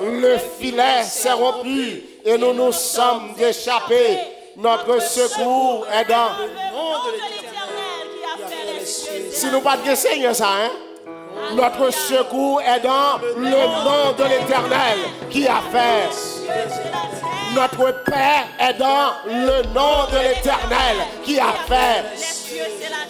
Speaker 7: le filet s'est rompu et nous nous sommes échappés. Notre secours est dans le nom de l'Éternel. Si nous pas de Seigneur ça, hein? Notre secours est dans le nom de l'Éternel qui a fait. Notre paix est dans le nom de l'Éternel qui a fait.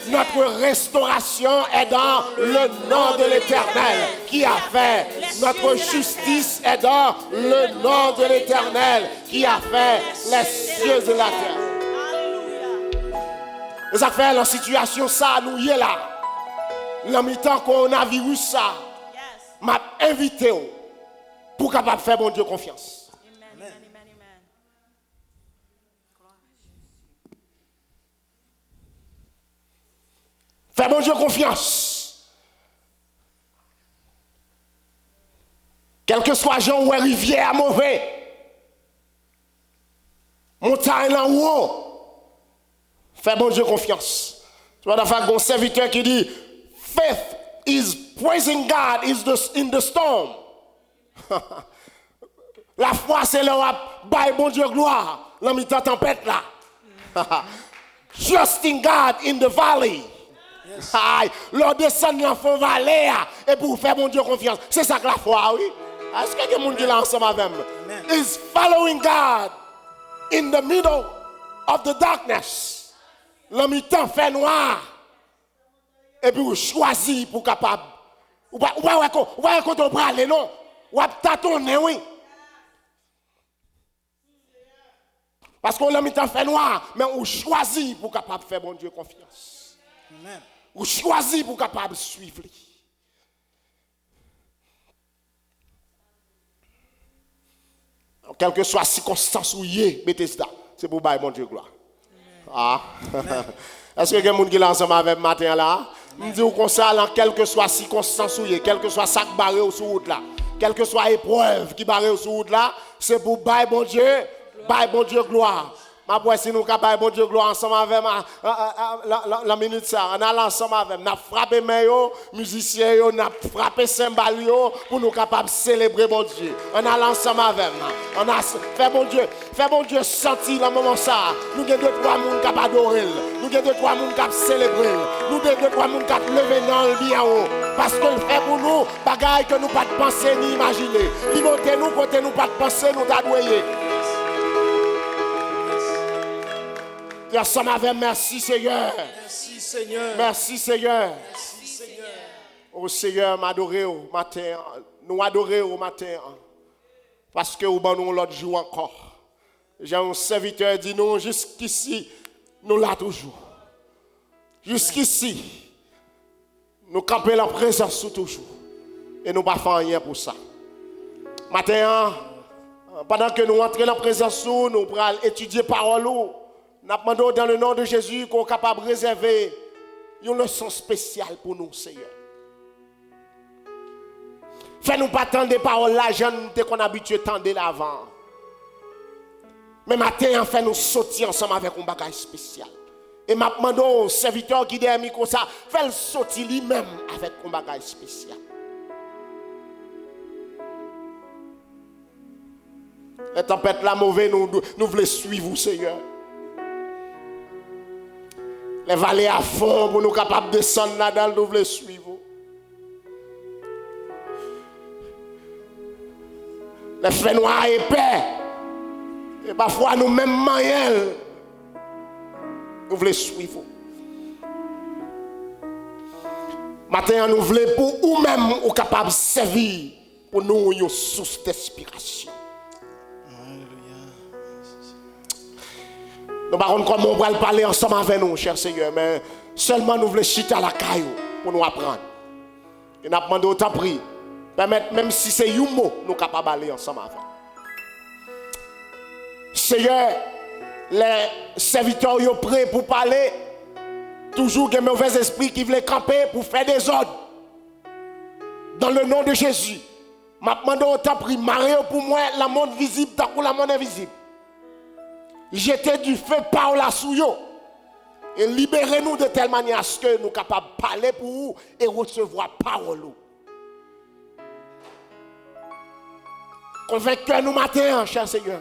Speaker 7: Notre restauration est dans le nom de l'Éternel qui a fait. Notre justice est dans le nom de l'Éternel qui a fait les cieux de la terre. Les affaires, la situation, ça, nous y est là. Dans le temps coronavirus, ça, m'a invité pour capable faire mon Dieu confiance. Fais mon Dieu confiance. Quel que soit Jean ou rivière mauvais, montagne en haut, fais mon Dieu confiance. Tu vois, il y a un serviteur qui dit, faith is praising God in the storm. La foi, c'est le bail bon Dieu gloire, dans la tempête là. Trusting God in the valley. Aïe, l'on descend dans la vallée et pour faire mon Dieu confiance. C'est ça que la foi, oui. Est-ce que quelqu'un qui est là ensemble avec moi? Is following God in the middle of the darkness. L'homme temps fait noir. Et puis vous choisissez pour capable. Ou pas quand on parle, non? Ou pas tâtonner, oui. Parce qu'on l'homme temps fait noir, mais on choisit pour capable faire mon Dieu confiance. Amen. Ou choisit pour capable suivre. Quelle que soit la circonstance où il est, Bethesda, c'est pour bailler mon Dieu gloire. Ah. Est-ce que quelqu'un qui est ensemble avec matin là? Je dis comme ça, quelle que soit la circonstance où il est, quel que soit sac barré au sous là, quelle que soit l'épreuve qui barré au sous là, c'est pour bailler mon Dieu gloire. Ma boy, si nous capables bon Dieu gloire ensemble avec la minute ça, on a ensemble avec, on a frappé maillot, musiciens yo, on a frappé cymbales yo pour nous capables célébrer bon Dieu. On a ensemble avec, on a fait bon Dieu sentir le moment ça. Nous avons deux trois monde qui adorer, nous avons deux trois monde qui célébrer, nous avons deux trois monde qui lever dans le bien haut parce que le fait pour nous bagaille que nous pas de penser ni imaginer. Il monter nous côté nous pas de penser nous t'adoyer. Et ensemble avec merci Seigneur.
Speaker 2: Merci Seigneur.
Speaker 7: Merci Seigneur.
Speaker 2: Merci Seigneur.
Speaker 7: Oh Seigneur, m'adorer au matin. Nous adorer au matin. Parce que nous avons l'autre jour encore. J'ai un serviteur dit nous jusqu'ici, nous l'avons toujours. Jusqu'ici, nous campons la présence toujours. Et nous ne faisons rien pour ça. Matin, pendant que nous entrons dans la présence, nous allons étudier parole. Nous demandons dans le nom de Jésus qu'on est capable de réserver une leçon spéciale pour nous, Seigneur. Fais-nous pas attendre des paroles là, jeunes, qu'on a habitué à tendre l'avant. Mais maintenant, fais-nous sortir ensemble avec un bagage spécial. Et je demande au serviteur qui est derrière comme ça, fais-le sortir lui-même avec un bagage spécial. Les tempêtes la mauvaise, nous voulons suivre, Seigneur. Les vallées à fond, pour nous capables de descendre là-dedans, nous voulons suivre. Les faits noirs épais, et parfois nous-mêmes moyens, nous voulons suivre. Maintenant, nous voulons pour nous-mêmes, ou capables de servir pour nous une source d'inspiration. Nous ne savons pas comment on va parler ensemble avec nous, cher Seigneur, mais seulement nous voulons chiter à la caillou pour nous apprendre. Et nous avons demandé autant prix. Permettre, même si c'est un mot, nous sommes capables d'aller ensemble avec. Seigneur, les serviteurs sont prêts pour parler. Toujours des mauvais esprits qui veulent camper pour faire des ordres. Dans le nom de Jésus. Je demande autant prix. Mariez pour moi la monde visible tant que la monde invisible. Jetez du feu par la souillot. Et libérez-nous de telle manière à ce que nous sommes capables de parler pour vous et recevoir parole. Convaincre nous matin, cher Seigneur.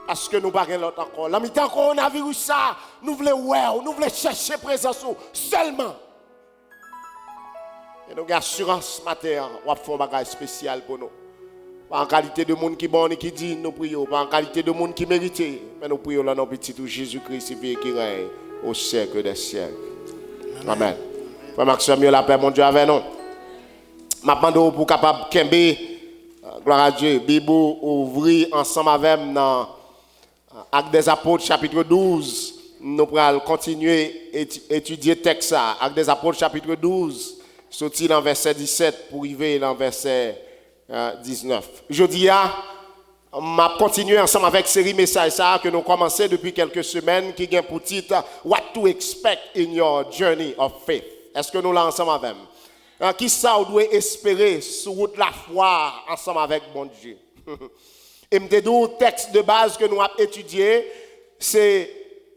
Speaker 7: Parce que nous ne parlons pas encore. La mi-temps coronavirus, ça, nous voulons chercher présence seulement. Et nous avons assurance matin, on va faire un bagage spécial pour nous. Pas en qualité de monde qui bon et qui dit, nous prions. Pas en qualité de monde qui mérite. Mais nous prions là dans le petit tout Jésus-Christ qui règne au siècle des siècles. Amen. Frère Maxime, la paix, mon Dieu, avec nous. Maintenant, pour capable de gloire à Dieu, Bible ouvrir ensemble avec nous dans Actes des Apôtres, chapitre 12. Nous allons continuer à étudier le texte. Actes des Apôtres, chapitre 12, sorti dans verset 17 pour arriver dans verset 19. Jeudi, on va continuer ensemble avec série message que nous commençons depuis quelques semaines qui vient pour titre What to expect in your journey of faith. Est-ce que nous l'avons ensemble avec nous? Qui ça on doit espérer sur route la foi ensemble avec mon Dieu? Et le texte de base que nous avons étudié, c'est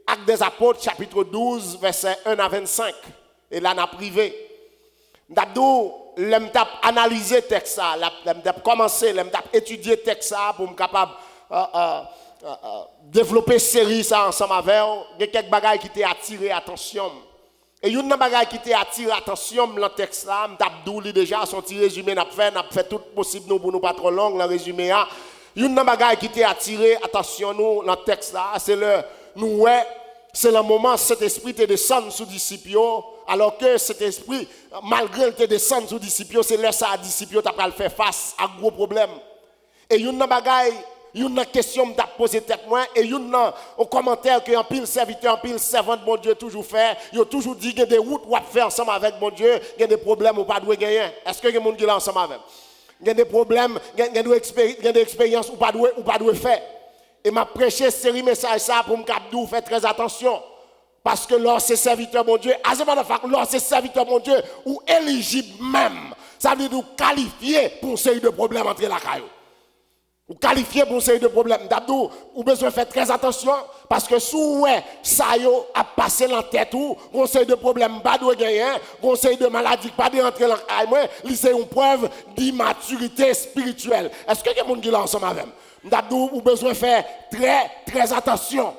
Speaker 7: Actes des Apôtres, chapitre 12, verset 1 à 25. Et là, on a privé. D'abord, l'aime analyser le texte, l'aime commencer, l'aime étudier le texte pour me capable développer série ça ensemble avec. Il y a quelques bagages qui t'ont attiré l'attention. Et une bagaille qui t'a attiré l'attention dans le texte là, m'abdou déjà son petit résumé n'a fait tout possible nous pour nous pas trop long le résumé là. Une bagaille qui t'a attiré attention nous dans le texte là, c'est le moment cet esprit te descend sous disciples alors que cet esprit malgré te descend sous disciples, c'est là ça disciples t'a pas faire face à gros problème. Et une bagaille une question m'a posé tête moi et une au commentaire que en pile serviteur en pile servante mon Dieu toujours fait, il a toujours dit qu'il y a des routes ou à faire ensemble avec mon Dieu, il y a des problèmes ou pas doit gagner. Est-ce que les monde qui là ensemble avec? Il y a des problèmes, il y a des expériences ou pas doit faire. Et m'a prêché série message ça pour me capdou faire très attention parce que lorsque c'est serviteur mon Dieu, lorsque c'est serviteur mon Dieu ou éligible même, ça veut dire nous qualifier pour une série de problèmes entre la caillou. Ou qualifié pour une série de problèmes. D'abord, vous avez besoin de faire très attention parce que si ça a passé dans la tête ou une série de problèmes pas de gagner, une série de maladies pas de rentrer dans la caille, c'est une preuve d'immaturité spirituelle. Est-ce que quelqu'un qui l'a ensemble avec moi? D'abord, vous avez besoin de faire très très attention.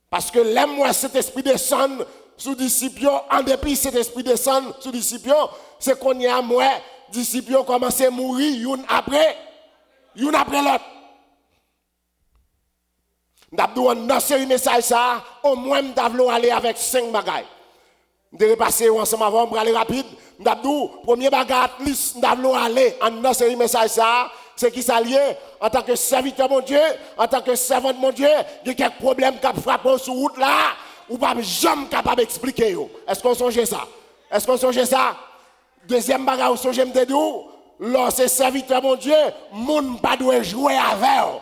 Speaker 7: Parce que l'aime cet esprit descend sous disciples, en dépit cet esprit descend sous disciples, c'est qu'on y a moi, disciples commencent à mourir une après l'autre. D'abord, dans ce message, ça, au moins, nous devons aller avec 5 bagages. Nous devons passer ensemble avant pour aller rapide. D'abord, premier bagage, nous devons aller dans ce message, ça, c'est qui s'allie en tant que serviteur, mon Dieu, en tant que servante, mon Dieu, il y a quelques problèmes qui frappent sur route là, ou pas jamais capable d'expliquer. Est-ce qu'on songe ça? Deuxième bagage, on songe m'dedou. Lorsque serviteur mon Dieu, moun pas doit jouer avec.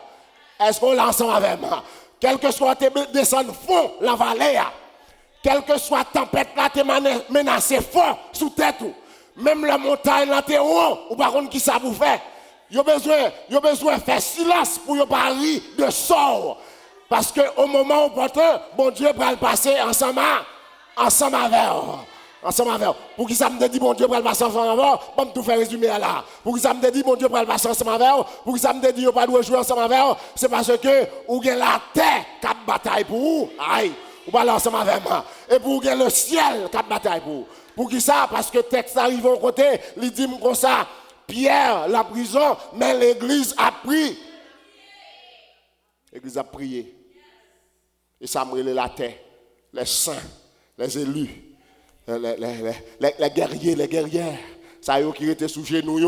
Speaker 7: Est-ce qu'on l'a ensemble avec moi? Quel que soit tes descendre fond la vallée, quelle que soit tempête là te menacé fort sous tête même la montagne là te haut ou par contre qui ça vous fait? Yo besoin faire silence pour yo pas rire de sort parce que au moment opportun, bon Dieu va le passer ensemble avec. ensemble avec vous. Pour qui ça me dit, bon Dieu, pour le passer ensemble avec vous, bon, tout faire résumer là. Pour qui ça me dit, bon Dieu, pour le passer ensemble avec vous, pour qui ça me dit, pas de jouer ensemble avec vous, c'est parce que vous avez la terre qui a bataille pour vous. Aïe, vous parlez ensemble avec moi. Et pour vous avez le ciel qui a bataille pour vous. Pour qui ça? Parce que le texte arrive au côté, il dit comme ça, Pierre, la prison, mais l'église a pris. L'église a prié. Et ça me relève la terre, les saints, les élus, les guerriers, les guerrières, ça y est qui étaient sous genoux,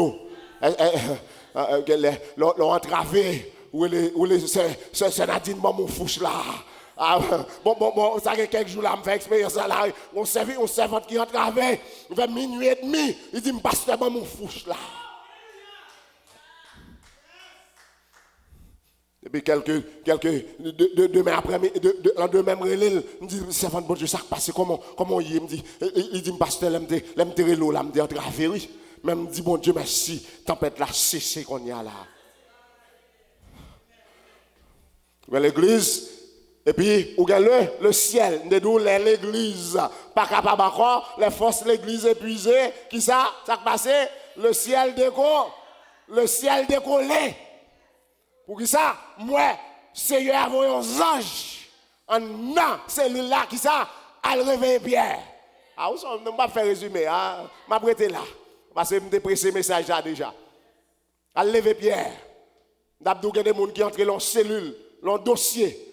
Speaker 7: l'ont entravé, c'est Nadine, mon fouche là. Bon, ça fait quelques jours là, je fais expérience là, on servante qui entravé, vers minuit et demi, il dit, pasteur, mon fouche là. Et puis demain après-midi, lendemain, il me dit, servant bon Dieu, ça passe comment il me dit, il dit, pasteur, l'aime terrer l'eau, l'aime entravé, oui. Même me dit, bon Dieu, merci, tempête là, cessé qu'on y a là. Mais l'église, et puis, où gagne le ciel, d'où l'église, pas capable encore, les forces de l'église épuisées, qui ça passe, le ciel décollé. Pour qui ça, moi, Seigneur a envoyé un ange en non, c'est là qui ça, a réveillé Pierre. Ah, vous ne pas faire résumer, je vais prêter là, parce que je me pressé message là déjà. A lever Pierre. D'abord, il y a des gens qui entrent dans la cellule, dans le dossier.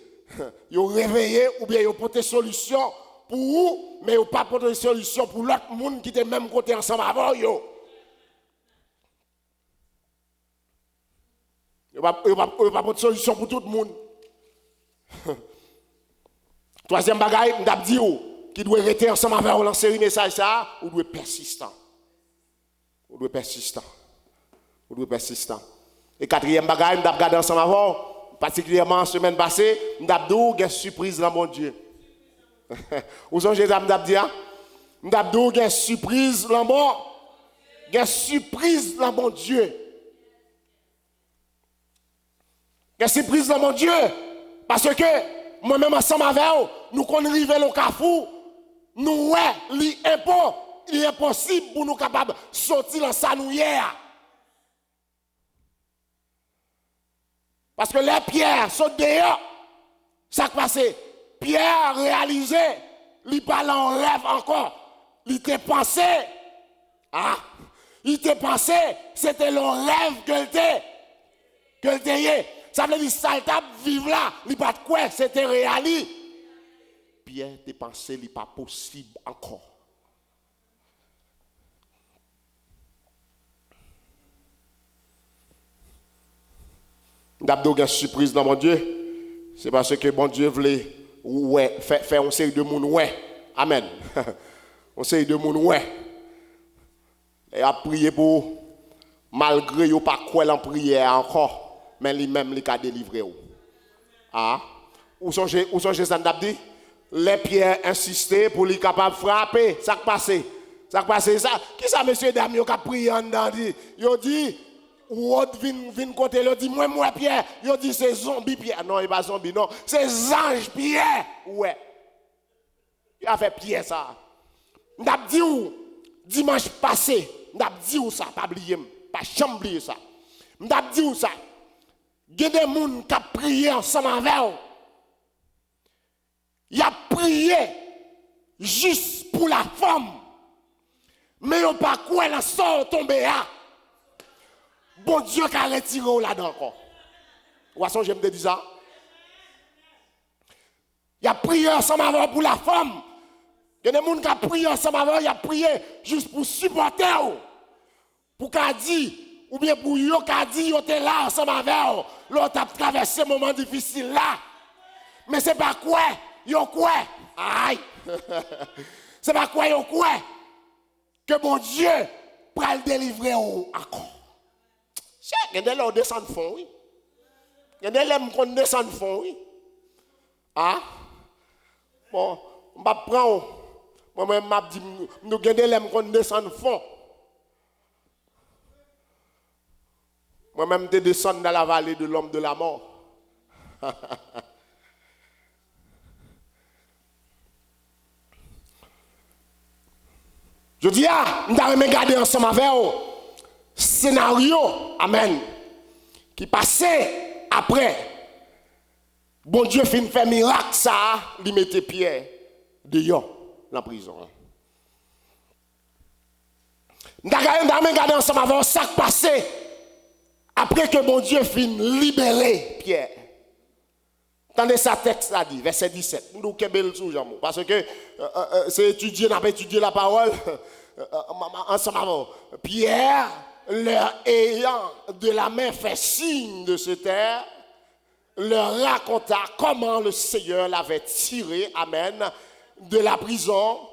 Speaker 7: Ils ont réveillé ou bien ils ont porté solution pour vous, mais ils n'ont pas porté solution pour l'autre monde qui était même côté ensemble avant vous. Il n'y a pas de solution pour tout le monde. Troisième bagaille, je vais dire qui doit rester ensemble avec vous, lancer un message, ça, ou doit persistant. Ou doit persistant. Ou doit persistant. Et quatrième bagaille, je vais regarder ensemble avec vous, particulièrement la semaine passée, je vais dire une surprise dans mon Dieu. Vous songez ça, je vais dire, je vais dire une surprise dans mon Dieu. Une surprise dans mon Dieu. Une surprise dans mon Dieu. Parce que moi-même ensemble avec vous, nous qu'on arrive au Carrefour, nous il est impossible pour nous capables de sortir dans ça nous hier. Parce que les pierres sont dehors. Ça qui passe. Pierre a réalisé, il parle en rêve encore. Il était pensé. Il était pensé, c'était le rêve que était. Ça veut dire que ça vivre là, il pas de quoi, c'était réalité. Pierre était pensé, il n'est pas possible encore. D'abord, une surprise dans mon Dieu, c'est parce que mon Dieu voulait faire une série de monde, amen. Une série de monde, et a prié pour, malgré qu'il pas quoi en prière encore. Mais lui-même, il a délivré. Où songez ça dit? Les pierres insistaient pour lui capable de frapper. Ça qui passe. Ça. Qui ça, monsieur, dame, il a prié en dedans? Il dit, ou autre vient côté, il dit, moi, Pierre. Il dit, c'est zombie, Pierre. Non, il n'est pas zombie, non. C'est ange, Pierre. Ouais. Il a fait Pierre, ça. Il a dit, dimanche passé, il a dit, ça, pas oublier, pas oublier ça. Il a dit, ça. Il y a des gens qui ont prié ensemble avec vous. Il a prié juste pour la femme. Mais ils n'ont pas quoi la sort tomber là. Bon Dieu qui a retiré là-dedans encore. Ou est-ce que je me dis ça? Il a prié ensemble avec vous pour la femme. Il y a des gens qui ont prié ensemble avec vous. Il a prié juste pour supporter vous. Pour qu'elle dise. Ou bien pour yo qu'a dit yo était là ensemble avec eux, l'autre a traversé moment difficile là. Mais c'est pas quoi, yo quoi. Aïe. C'est pas quoi yo quoi que mon Dieu pourra le délivrer encore. Il y a des gens qui descendent de fond, oui. Il y a des gens qui descendent de fond, oui. Bon, on va prendre moi-même m'a dit nous avons des gens qui descendent de fond. Moi-même, je descends dans la vallée de l'homme de la mort. Je dis, nous allons regarder ensemble avec vous scénario, amen, qui passait après. Bon Dieu fin fait miracle, ça, il mettait Pierre dehors, dans la prison. Nous allons regarder ensemble avec vous ça qui passait après que bon Dieu fin libérer Pierre. Attendez ça texte là dit, verset 17. Nous kebel sous jambe parce que c'est étudier, n'a pas étudié la parole ensemble avant. Pierre, leur ayant de la main fait signe de se taire, leur raconta comment le Seigneur l'avait tiré, amen, de la prison,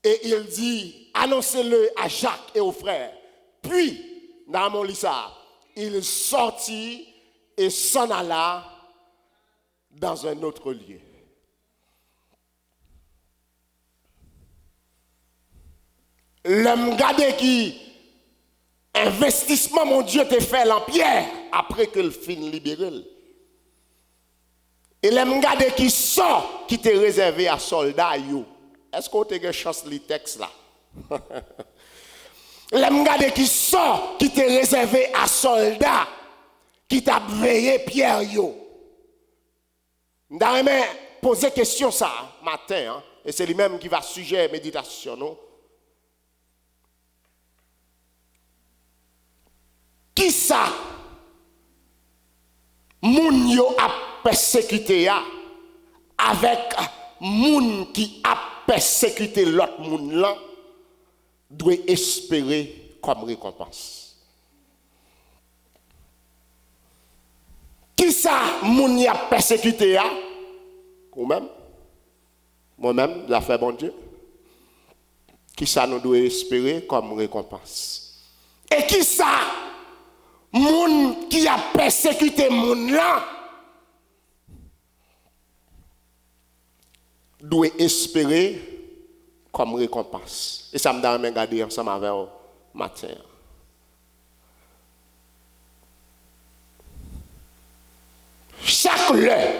Speaker 7: et il dit, annoncez-le à Jacques et aux frères. Puis, dans mon lit ça, il sortit et s'en alla dans un autre lieu. L'homme gardé qui investissement mon Dieu te fait en pierre après que le fin libéré. Et l'homme gardé qui sort qui t'est réservé à soldats yo. Est-ce qu'on te chance les textes là? L'homme gardé qui sort qui t'est réservé à soldats qui t'a veillé pierre yo. J'aimerais poser question ça matin, hein, et c'est lui-même qui va sujet méditation. Non? Qui ça? Moun yo a persécuté ya avec moun qui a persécuté l'autre moun là doit espérer comme récompense. Qui ça moun y a persécuté ya? Ou même moi-même la fait bon Dieu. Qui ça nous doit espérer comme récompense? Et qui ça moun qui a persécuté moun là doit espérer comme récompense. Et ça me donne à regarder ensemble avec vous matin. Chaque l'heure,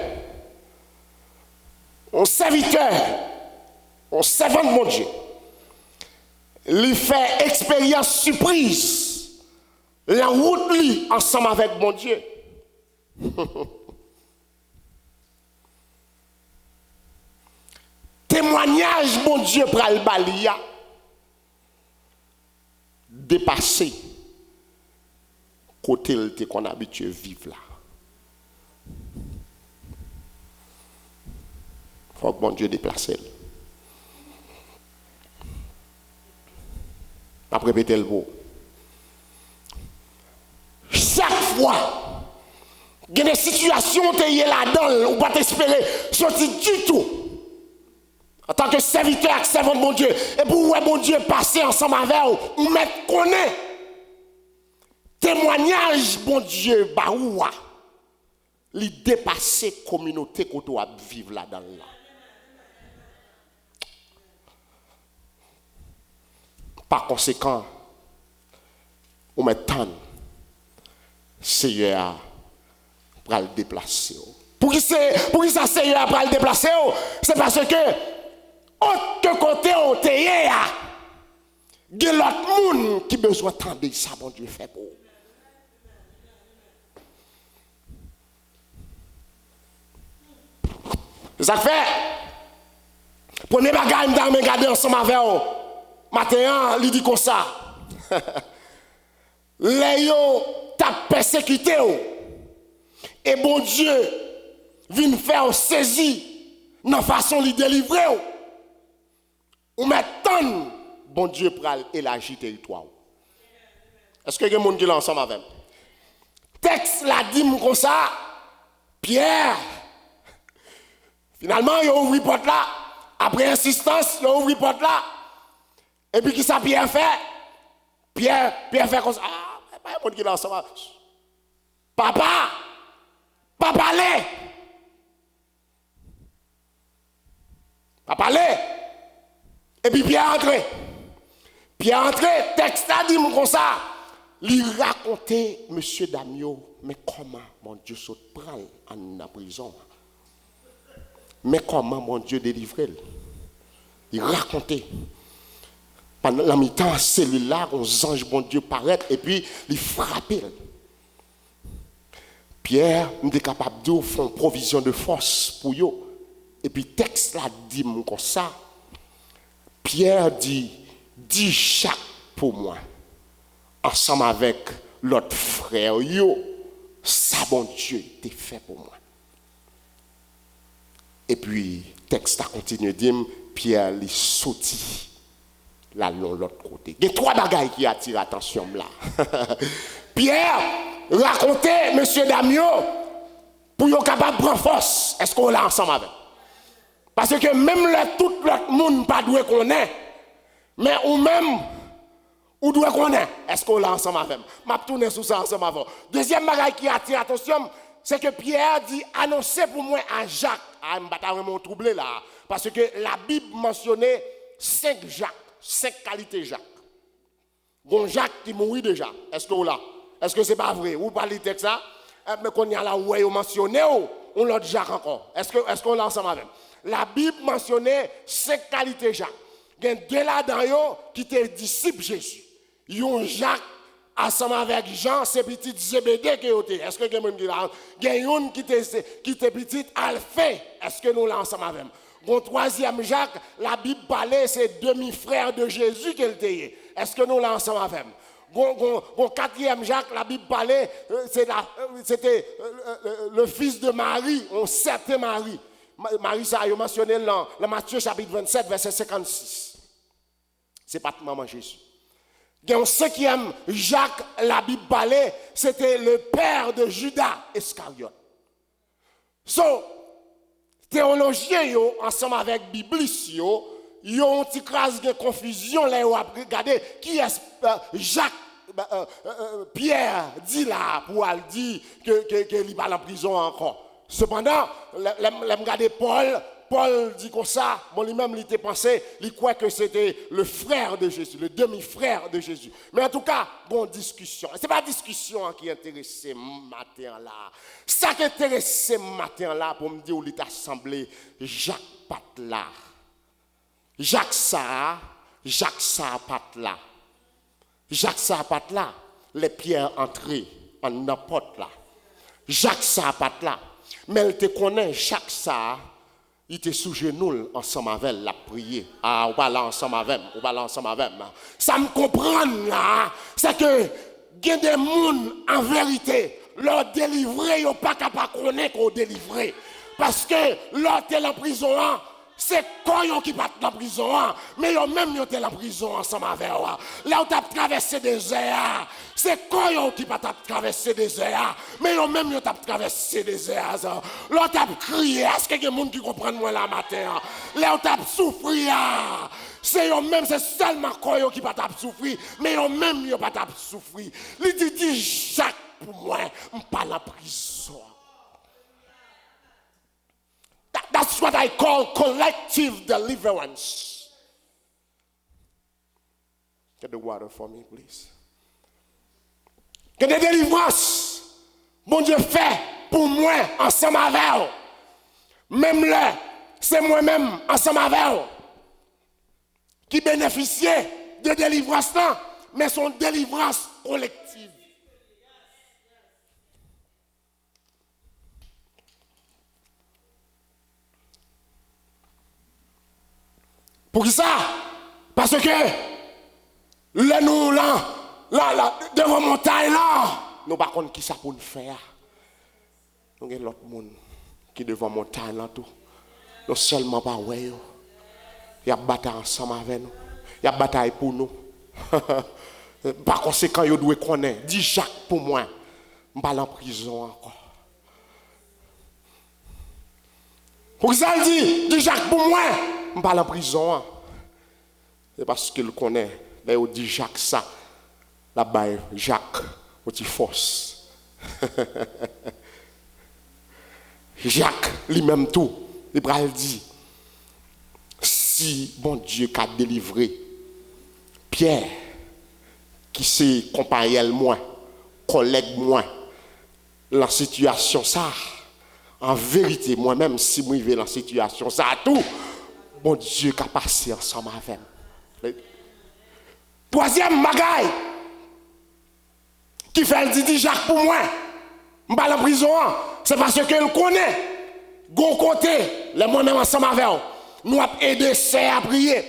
Speaker 7: un serviteur, un servant de mon Dieu, lui fait expérience surprise, la route lui ensemble avec mon Dieu. Témoignage, mon Dieu, pral balia, dépassé, côté qu'on a habitué à vivre là. Il faut que mon Dieu déplace. Après, répétez le mot. Chaque fois, il y a des situations où tu es là-dedans, ou pas t'espérer sortir du tout. En tant que serviteur et servant de mon Dieu, et pour voir mon Dieu passer ensemble avec vous, ou mettre connaît. Témoignage, mon Dieu, baoua, li dépasser communauté qu'on doit vivre là-dedans. Là. Par conséquent, on met tant, Seigneur pour le déplacer. Pour qui ça Seigneur pour le déplacer? C'est parce que autre côté on te y a, il y a l'autre monde qui besoin d'entendre ça, mon Dieu fait pour. Ça fait. Premier bagage, nous allons regarder ensemble avec vous. Matin, il dit comme ça. Les yo t'a persécuté. Et bon Dieu vient faire saisir dans façon de délivrer. Ou maintenant, bon Dieu pral élargir le territoire. Est-ce que il y a des gens qui sont ensemble avec moi? Texte la dit comme ça. Pierre. Finalement, il a ouvert la porte là. Après insistance, il a ouvert la porte là. Et puis, qui ça Pierre fait? Pierre fait comme ça. Ah, il n'y a pas de monde qui est ensemble. Papa, allez. Papa, allez. Et puis, Pierre entré. Texte là dit comme ça. Il racontait, monsieur Damio, mais comment mon Dieu se prend en prison? Mais comment mon Dieu délivre? Il racontait. Pendant la mi-temps, celui-là, un ange bon Dieu paraît et puis il frappe. Pierre, nous sommes capables de faire une provision de force pour eux. Et puis, texte là dit comme ça. Pierre dit, dis chaque pour moi, ensemble avec l'autre frère, yo, ça bon Dieu t'est fait pour moi. Et puis, texte a continué de dire, Pierre lui sortit là de l'autre côté. Il y a 3 bagailles qui attirent l'attention là. Pierre racontait, monsieur Damio, pour être capable de prendre force. Est-ce qu'on l'a ensemble avec? Parce que même tout l'autre monde pas doué qu'on est, mais ou même, ou doué qu'on est, est-ce qu'on l'a ensemble avec? Je vais tourner sur ça ensemble avec. Deuxième bagaille qui attire l'attention, c'est que Pierre dit, annoncez pour moi à Jacques. Ah, je ne vais pas vraiment troubler là. Parce que la Bible mentionnait 5 Jacques, 5 qualités Jacques. Bon Jacques qui mourit déjà. Est-ce que vous là? Est-ce que ce n'est pas vrai? Vous parlez de ça? Mais quand il y a là où vous mentionnez, on l'a Jacques encore. Est-ce qu'on l'a ensemble avec? La Bible mentionnait 5 qualités Jacques. Il y a 2 là-dedans qui étaient disciples Jésus. Il y a Jacques ensemble avec Jean, c'est petit Zébédée qui était. Est-ce que quelqu'un qui l'a? Il y a une qui était petit Alphée. Est-ce que nous l'avons ensemble avec? Bon troisième Jacques, la Bible parlait, c'est demi-frère de Jésus qu'elle était. Est-ce que nous l'avons ensemble avec? Bon quatrième Jacques, la Bible parlait, c'était le fils de Marie, un certain Marie. Marie, ça a mentionné dans Matthieu chapitre 27, verset 56. C'est pas maman Jésus. Dans le 5e Jacques, la Bible parlait, c'était le père de Judas Iscariote. Théologiens, ensemble avec Biblis, ils ont une petite classe de confusion là, ils ont regardé qui est Jacques, Pierre dit là, pour aller dire qu'il va en prison encore. Cependant, regardez Paul dit comme ça, bon lui-même il était pensé, il croit que c'était le frère de Jésus, le demi-frère de Jésus. Mais en tout cas, bon discussion. C'est pas discussion qui intéresse matin là. Ça qui intéresse matin là pour me dire où il est assemblé Jacques Patla. Jacques ça Patla. Jacques ça Patla, les pierres entrées en n'importe là. Jacques ça Patla. Mais elle te connaît, Jacques ça, il était sous genoux ensemble avec elle, la prier. Ah, on va là ensemble avec, Ça me comprend là, c'est que il y a des gens en vérité, leur délivrer, ils n'ont pas capable de connaître qu'on délivrer. Parce que leur est en prison, c'est quoi qui part dans la prison, mais ils même ils étaient en prison ensemble avec eux. Là où tu as traversé des airs, c'est quoi qui part traverser des airs, mais ils même ils ont traversé des airs. Là où tu as crié, est-ce qu'il y a des gens qui comprennent moi la matin? Là où tu as souffert, c'est eux même, c'est seulement quoi qui part souffrir, mais ils même ils pas souffrir. Il dit Jacques pour moi, je ne pas la prison. That's what I call collective deliverance. Get the water for me, please. Que des délivrances, mon Dieu fait pour moi ensemble avec eux. Même là, c'est moi-même ensemble avec eux qui bénéficiait de délivrance là, mais son délivrance collective. Pour qui ça? Parce que là, nous, devant montagne, là, nous ne savons pas qui ça pour nous faire. Nous avons l'autre monde qui est devant montagne, là, tout. Nous seulement pas, ouais, il y a bataille ensemble avec nous. Il y a bataille pour nous. Par conséquent, vous devez connaître. Dis Jacques pour moi. Je ne vais pas en prison encore. Pour ça, il dit Jacques pour moi. Je ne vais pas en prison. C'est parce qu'il connaît. Là, il dit Jacques ça. Là-bas, Jacques, il force. Jacques, lui-même tout. Il dit, si bon Dieu a délivré Pierre, qui c'est compagnon moi, collègue moi, la situation ça, en vérité, moi-même, si je vais dans la situation ça, tout, bon Dieu a passé ensemble avec moi. Troisième bagaille qui fait le Didi Jacques pour moi, je suis en prison, c'est parce que je connais. Gon côté, les moi-même ensemble avec vous, nous avons aidé sœurs à prier,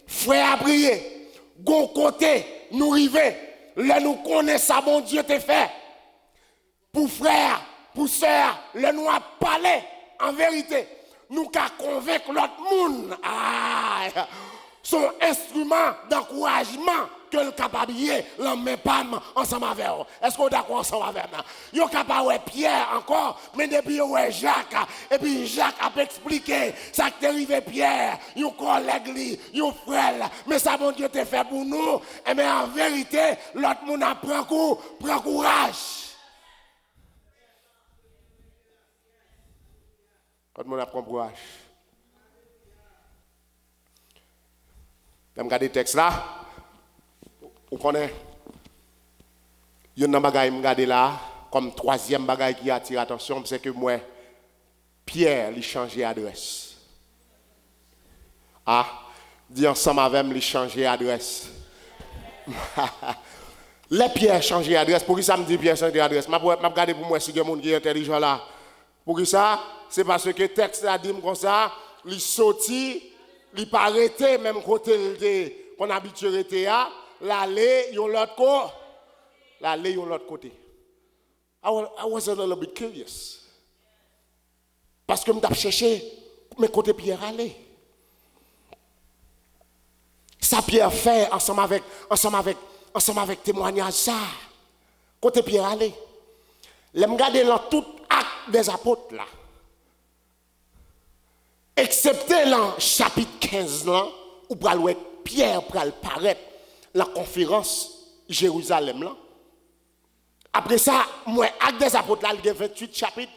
Speaker 7: frères à prier. Gon côté, nous arrivons, là nous connaissons ça, bon Dieu t'a fait. Pour frères, pour sœurs, là nous avons parlé en vérité. Nous avons convaincre l'autre monde. Son instrument d'encouragement que le capable l'en met pas ensemble avec vous. Est-ce qu'on est d'accord ensemble avec moi? Yo capable ouais Pierre encore, mais depuis ouais Jacques et puis Jacques a expliqué ça qui est arrivé Pierre, yo collègue li, yo frère, mais ça bon Dieu t'a fait pour nous. Et mais en vérité, l'autre monde a prend courage. L'autre monde a prend courage. Même regarder le texte là, vous connaissez, il y a un bagage que je là, comme troisième bagage qui attire l'attention, c'est que moi, Pierre, il changé d'adresse. Dis ensemble avec moi, il changé d'adresse. Les Pierre changé d'adresse, pour qui ça me dit Pierre changé d'adresse? Je vais regarder pour moi si il y a des gens qui sont intelligents là. Pour qui ça? C'est parce que le texte là dit comme ça, il sorti. Il pas arrêté même côté qu'on habitué arrêter à l'aller yon l'autre côté l'aller yon l'autre côté. I was a little bit curious parce que m't'a cherché mais côté Pierre aller. Ça Pierre fait ensemble avec témoignage ça côté Pierre aller. L'aime garder dans tout acte des apôtres là. Excepté dans le chapitre 15, là, où Pierre pral paraître la conférence Jérusalem. Là. Après ça, moi, acte des apôtres, là, il y a 28 chapitres,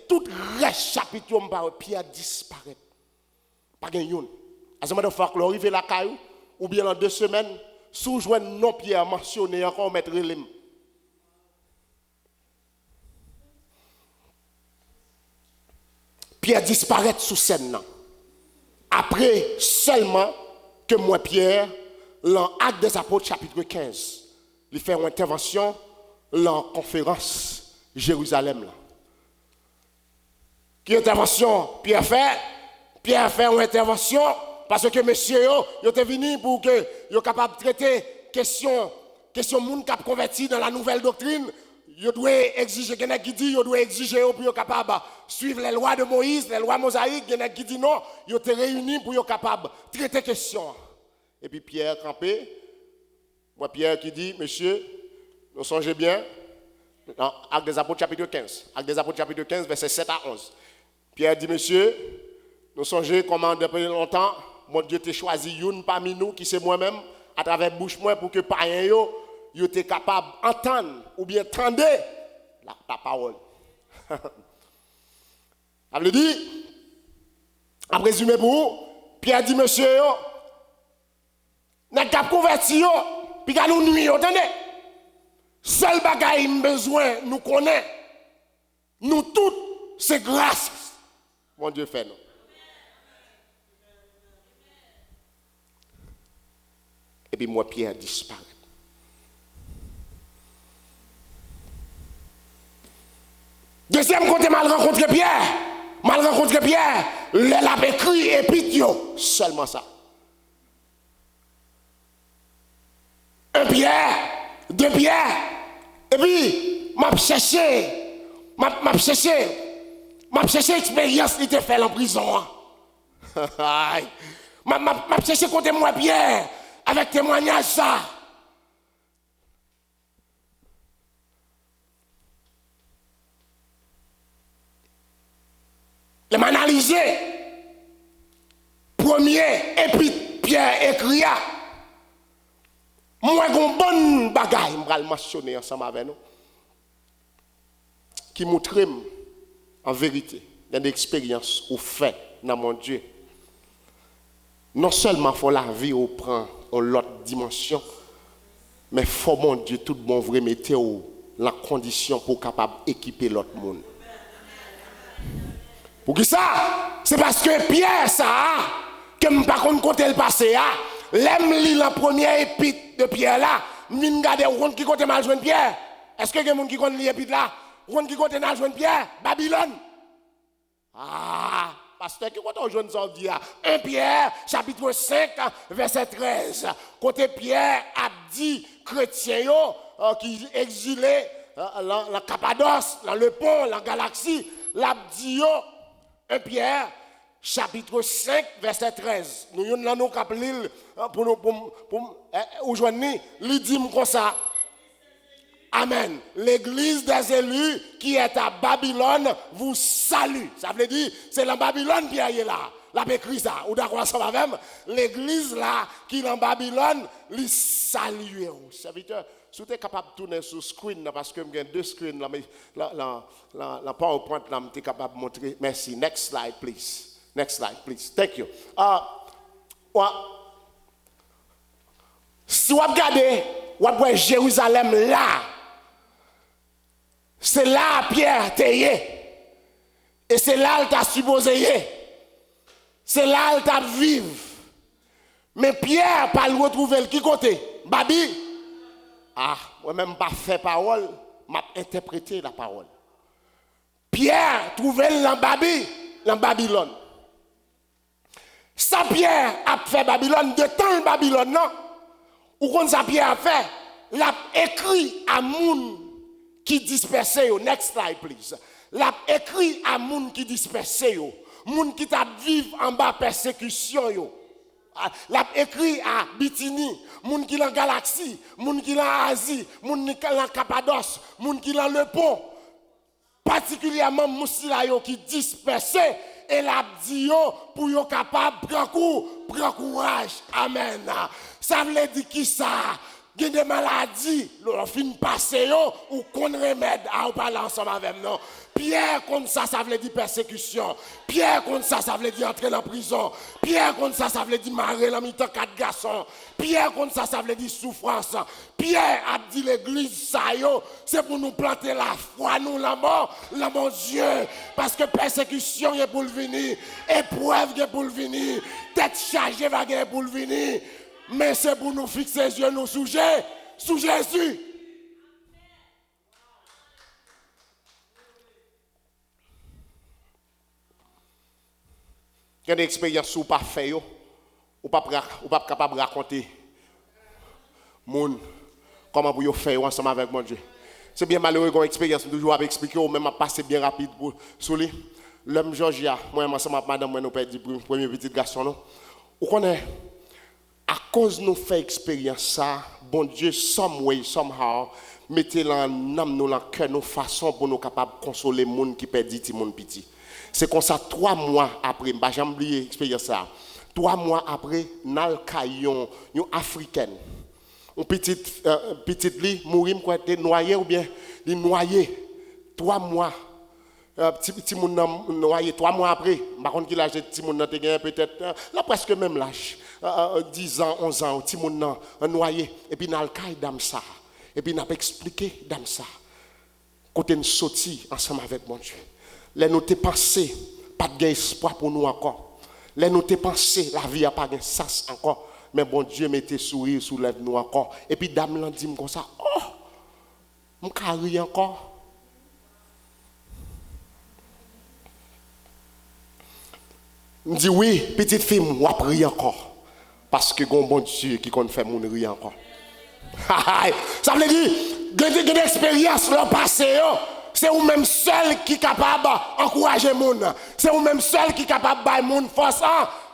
Speaker 7: tout le reste chapitre, Pierre disparaît. Pas de yon. À ce moment-là, il faut que l'arrive la caillou, ou bien dans 2 semaines, sous jouer non Pierre mentionné encore, mettre l'im. Pierre disparaît sous scène. Après seulement que moi, Pierre, dans l'acte des apôtres, chapitre 15, il fait une intervention dans la conférence Jérusalem. Quelle intervention Pierre fait? Pierre fait une intervention parce que monsieur, il est venu pour que il soit capable de traiter question monde qui a converti dans la nouvelle doctrine. Il doit exiger quelqu'un qui dit, il doit exiger pour être capable de suivre les lois de Moïse, les lois mosaïques. Quelqu'un qui dit non, il est réuni pour être capable de traiter la question. Et puis Pierre campé, moi Pierre qui dit, monsieur, nous songez bien, dans Actes des Apôtres chapitre 15, Actes des Apôtres chapitre 15, versets 7 à 11. Pierre dit, monsieur, nous songez comment depuis longtemps, mon Dieu t'a choisi une parmi nous, qui c'est moi-même, à travers bouche moi, pour que païen yo était capable d'entendre ou bien entendre la parole. Ça veut dire, à résumer pour vous, Pierre dit, monsieur, n'a pas converti, puis qu'à nous nuire, attendez. Seul bagaille besoin, nous connaît. Nous tous, c'est grâce. Mon Dieu fait nous. Et puis moi, Pierre disparaît. Deuxième côté, mal rencontré Pierre, elle a écrit et puis seulement ça. Un Pierre, 2 Pierre, et puis m'a cherché expérience qui te fait en prison. M'a cherché côté moi Pierre, avec témoignage ça. Je m'ai analysé. Premier, et puis Pierre écrit. Moi, j'ai une bonne bagaille, je vais le mentionner ensemble avec nous. Qui montre en vérité, dans l'expérience ou fait dans mon Dieu. Non seulement il faut la vie ou prend l'autre dimension, mais il faut mon Dieu tout bon vrai mettre la condition pour capable équiper l'autre monde. Pour qui ça? C'est parce que Pierre, ça, que je ne sais pas compter le passé, l'aime li la première épître de Pierre là, m'vin garder on qui côté mal joindre Pierre. Est-ce que quelqu'un qui connaît l'épître là, on qui côté mal joindre Pierre, Babylone. Ah, pasteur qui côté joindre ça dit 1 Pierre chapitre 5 verset 13. Côté Pierre a dit chrétien yo qui exilé la Cappadoce, dans le pont, la galaxie, l'a dit 1 Pierre chapitre 5 verset 13. Nous nous capable pour aujourd'hui, il dit comme ça. Amen. L'église des élus qui est à Babylone vous salue. Ça veut dire, c'est la Babylone qui est là. La écrit ça. Ou d'accord ça va même. L'église là qui est en Babylone, lui salue. Serviteur, si tu es capable de tourner sur le screen, parce que j'ai 2 screens, la PowerPoint là, tu es capable de montrer. Merci. Next slide, please. Next slide, please. Thank you. Si vous regardez, vous voyez Jérusalem là. C'est là Pierre t'est. Et c'est là qu'il t'a supposé. C'est là qu'il t'a vivre. Mais Pierre, pas le retrouver qui côté? Babi? Ah, moi-même pas fait parole, m'a interprété la parole. Pierre trouvait dans Babi, dans Babylone. Ça Pierre a fait Babylone, de temps Babylone, non? Ou quand ça Pierre a fait, l'a écrit à moun qui dispersé yo. Next slide please. L'a écrit à moun qui dispersé yo. Moun qui t'a vivre en bas persécution yo. L'a écrit à Bithynie, moun qui dans galaxie, moun qui dans Asie, moun qui dans Cappadoce, moun qui dans le pont. Particulièrement moussila yo qui dispersé et l'a dit yo pour yo capable prendre courage. Amen. Ça veut dire qui ça? Il y a des maladies, l'on fin passer ou qu'on remède à parler ensemble avec nous. Pierre contre ça, ça veut dire persécution. Pierre contre ça, ça veut dire entrer en prison. Pierre contre ça, ça veut dire marrer dans mi-temps 4 garçons. Pierre contre ça, ça veut dire souffrance. Pierre a dit l'église ça yo, c'est pour nous planter la foi, nous la mort Dieu. Parce que persécution est pour le venir, épreuve est pour le venir, tête chargée va pour le venir. Mais c'est pour nous fixer les yeux nous sous Jésus. Il y a des expériences ou pas fait, ou pas capable de raconter monde comment vous faire ensemble avec mon Dieu. C'est bien malheureux qu'on expérience toujours avec expliquer ou même à passer bien rapide pour sur lui. L'homme Georgia, moi ensemble avec madame moi nous perdu premier petit garçon non. Ou connaît à cause nous fait expérience ça, bon Dieu somehow mettez dans l'âme nous dans cœur nos façon pour nous capable consoler monde qui perdit ti monde petit. C'est comme ça 3 mois après, bah j'ai oublié expérience ça. 3 mois après, nal caillon, une africaine. Une petite li mourir quoi était noyé ou bien li noyé 3 mois. Petit monde noyé 3 mois après, par contre qu'il a petit monde peut-être là presque même l'âge. 10 ans, 11 ans, petit monde noyé et puis nal caille dame ça. Et puis n'a pas expliqué dame ça. Côté nous sorti ensemble avec mon Dieu. Les nous t'es pensé pas de espoir pour nous encore. Les nous t'es pensé la vie a pas de sens encore. Mais bon Dieu mettez sourire soulève nous encore. Et puis dame l'a dit comme ça, oh, m'm carry encore. Me dit oui, petite fille, moi prie encore. Parce que bon Dieu qui compte faire mon rire encore. Ça veut dire, des expériences l'ont passé. C'est vous même seul qui est capable d'encourager les gens. C'est vous même seul qui est capable de faire les gens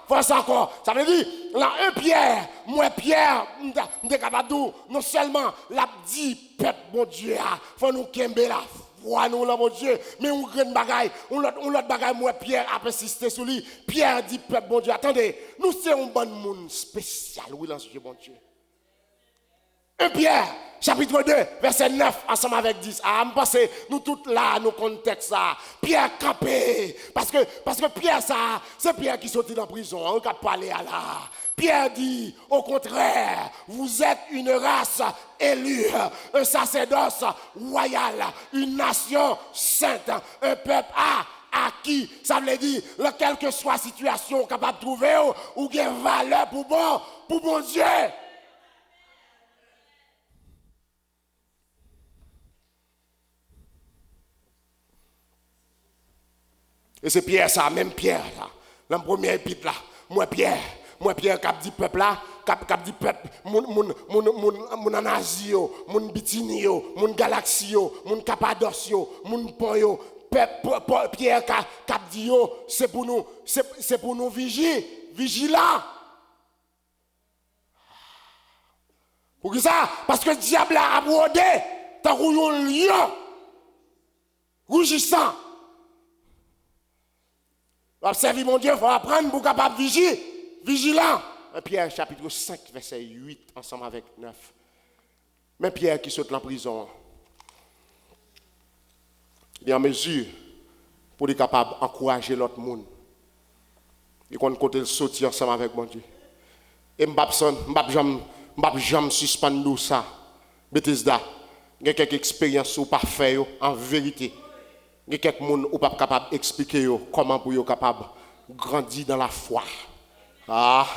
Speaker 7: force encore. Ça veut dire, là, Pierre, je suis capable de dire, non seulement l'a dit, peuple, mon Dieu, il faut nous kembe la foi, nous, là, mon Dieu, mais on grand bagaille, on l'autre bagaille, moi, Pierre a persisté sur lui. Pierre dit, peuple, mon Dieu, attendez, nous sommes un bon monde spécial, oui, là, mon Dieu. 1 Pierre, chapitre 2, verset 9, ensemble avec 10. Ah, je pense que nous tous là, nous contexte ça. Pierre campé. Parce que Pierre, ça, c'est Pierre qui sortit dans la prison. On va parler à là. Pierre dit, au contraire, vous êtes une race élue, un sacerdoce royal, une nation sainte, un peuple acquis. Ça veut dire, quelle que soit la situation capable de trouver ou gain valeur pour bon Dieu. Et c'est Pierre ça, même Pierre là. Dans le premier épître là, moi Pierre cap dit peuple là, cap dit peuple, mon Anasio, mon Bitinio, mon Galaxio, mon Cappadocio, mon Ponyo, Pierre cap dit yo, c'est pour nous vigilants. Pour qui ça? Parce que le diable a abordé, tant qu'on lion, rougissant. Observez mon Dieu, il faut apprendre pour capable vigilant. Pierre chapitre 5, verset 8, ensemble avec 9. Mais Pierre qui saute en prison, il est en mesure pour être capable d'encourager l'autre monde. Il compte côté sortir ensemble avec mon Dieu. Et je ne vais jamais suspendre ça. Bethesda, il y a quelques expériences ou pas faire en vérité. Il y a quelques gens qui ne sont pas capables d'expliquer comment vous êtes capable de grandir dans la foi. Ah,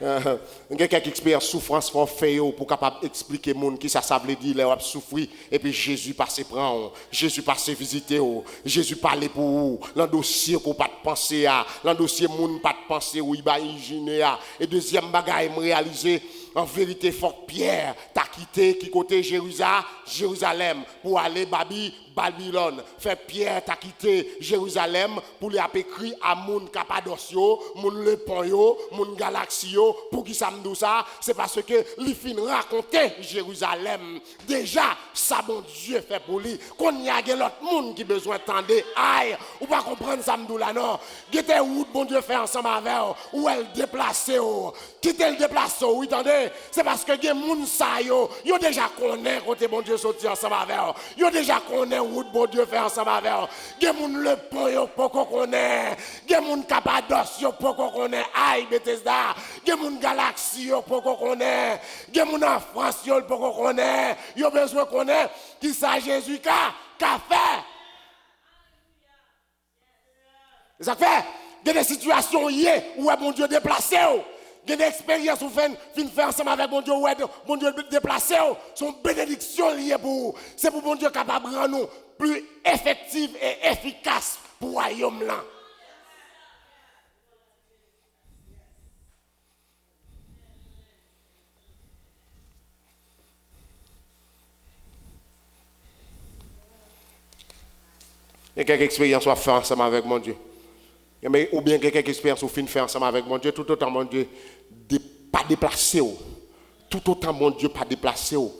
Speaker 7: il y a quelques expériences souffrance pour faire pour capable d'expliquer aux gens qui ça veut dire qu'ils ont souffert. Et puis Jésus passe prendre, Jésus passe visiter, Jésus parle pour vous. Dans le dossier qu'on pas penser à, dans le dossier moun pas penser où il va imaginer. Et deuxième bagaille réaliser. En vérité, faut que Pierre t'a quitté qui côté Jérusalem pour aller Babylone. Fait Pierre t'a quitté Jérusalem pour lui écrit à moun Cappadocio, moun Le Ponyo, moun Galaxio. Pour qui ça me dit ça? C'est parce que lui fin raconter Jérusalem. Déjà, ça bon Dieu fait pour lui. Qu'on y a l'autre monde qui besoin d'entendre. Aïe, ou pas comprendre ça me dit là non. Gete où bon Dieu fait ensemble avec ou elle déplace quitter le déplacer, oui, attendez. C'est parce que les gens sa yo déjà connaissent côté bon Dieu sorti ensemble avec eux. Yo déjà connaissent où bon Dieu fait ensemble avec eux. Les gens le pont yo poko connaît. Les gens Cappadoce yo poko connaît. Aïe Bethesda. Les gens Galaxie yo poko connaît. Les gens en France yo poko connaît. Yo besoin connaître qui ça Jésus qu'a fait. Ça fait des situations hier où bon Dieu déplacé. Il y a des expériences où fin faire ensemble avec mon Dieu, où mon Dieu déplacé, son bénédiction liée pour vous. C'est pour mon Dieu capable de rendre nous plus effectifs et efficaces pour le royaume là. Il y a quelques expériences où faire ensemble avec mon Dieu. Ou bien quelques expériences où fin faire ensemble avec mon Dieu, tout autant mon Dieu pas déplacé. Tout autant mon Dieu pas déplacé. Ou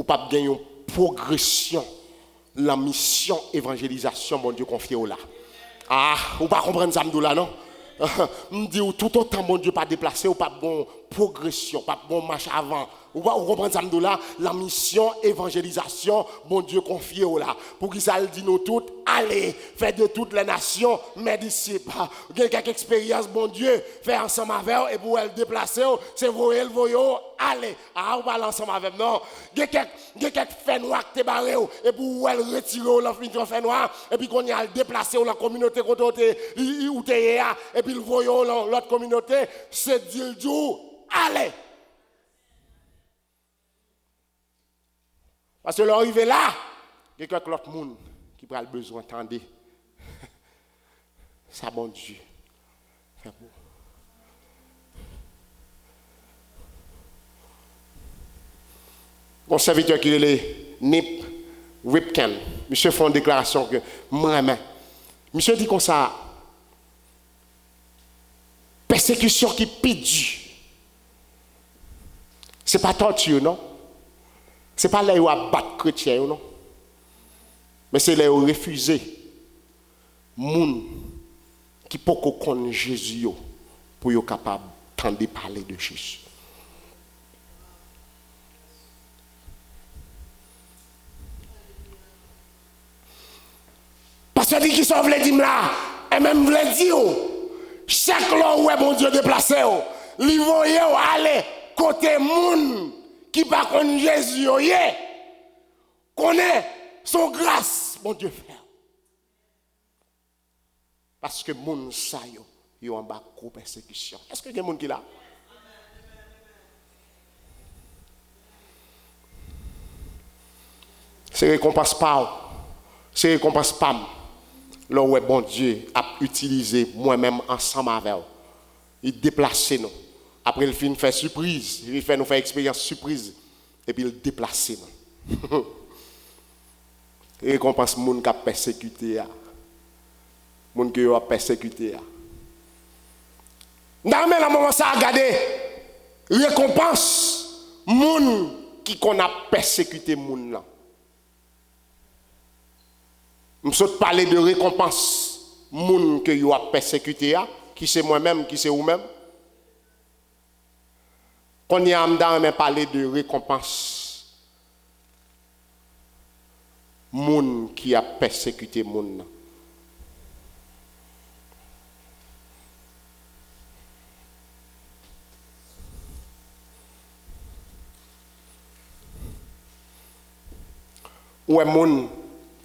Speaker 7: pas gagner une progression. La mission évangélisation, mon Dieu confie au là. Ah, ou pas comprendre ça là non? Me dit tout autant mon Dieu pas déplacé ou pas bon progression, pas bon marche avant. Ou comprendre ça là, la mission évangélisation, mon Dieu confie au là. Pour qu'il ça dit nous toutes, allez, faites de toutes les nations mes disciples. Il y a quelques expériences bon Dieu fait ensemble avec eux et pour elle déplacer, c'est vous le voyez, allez. Ah, on va ensemble avec non. Il y a quelques faits noirs qui barré et pour elle retirer l'enfant fait noir et puis qu'on y a déplacé dans la communauté côté où tu es et puis le voyez l'autre communauté, c'est dire allez. Parce que l'arrivée là, il y a quelqu'un d'autre monde qui prend le besoin d'entendre. Ça, bon Dieu. Mon serviteur qui est le Nip Ripken, monsieur fait une déclaration que moi, monsieur dit comme ça, persécution qui pide. Ce n'est pas torture, non? Ce n'est pas là où on battre chrétien, non? Mais c'est là où on refuse les gens qui ne peuvent pas connaître Jésus pour être capable de parler de Jésus. Parce que qui sont les dire là, et même les dire, chaque long où est mon Dieu déplacé, li voye aller côté moun qui pas connaît Jésus, connaît son grâce, mon Dieu frère. Parce que moun sa yo en bas de persécution. Est-ce que il y a des gens qui là? C'est récompense pas. C'est récompense pas. Là où bon Dieu a utilisé moi-même ensemble avec vous. Il déplace nous. Après il fait faire surprise, il fait nous faire expérience surprise et puis il déplace nous. Récompense moun qui a persécuté a. Moun qui a persécuté a. Dans le moment ça regarder récompense moun qui qu'on a persécuté moun là. Je saute parler de récompense moun que yo a persécuté a, qui c'est moi-même, qui c'est vous-même. Qu'on y a m'dan parler de récompense moun qui a persécuté moun. Ou est moun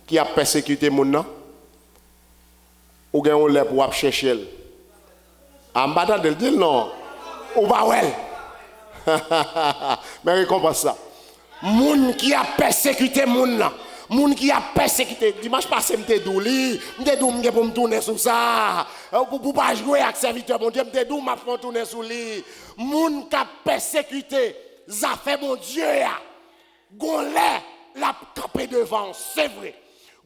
Speaker 7: qui a persécuté moun nan ou gen on lè pour chercher elle en battant de dire non ou pas wel mais récompense ça moun qui a persécuté moun nan moun qui a persécuté dimanche passé m'te dou m'ge pour me tourner sur ça pour pas jouer avec serviteur mon Dieu m'te dou m'a fait tourner sur lui moun qui a persécuté ça fait mon Dieu ya gon lè la campé devant c'est vrai.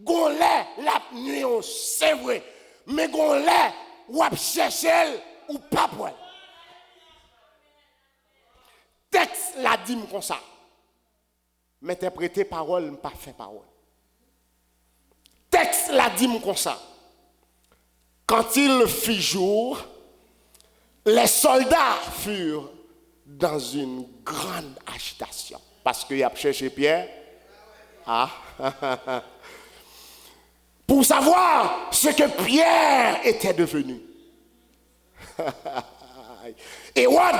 Speaker 7: Gon lè la nuit c'est vrai. Mais gon lè ou ap chercher ou pas pour. Texte la dit comme ça. M'interpréter parole m'pas fait parole. Texte la dit comme ça. Quand il fit jour, les soldats furent dans une grande agitation parce qu'il a cherché Pierre. Ah. Pour savoir ce que Pierre était devenu. Et Wad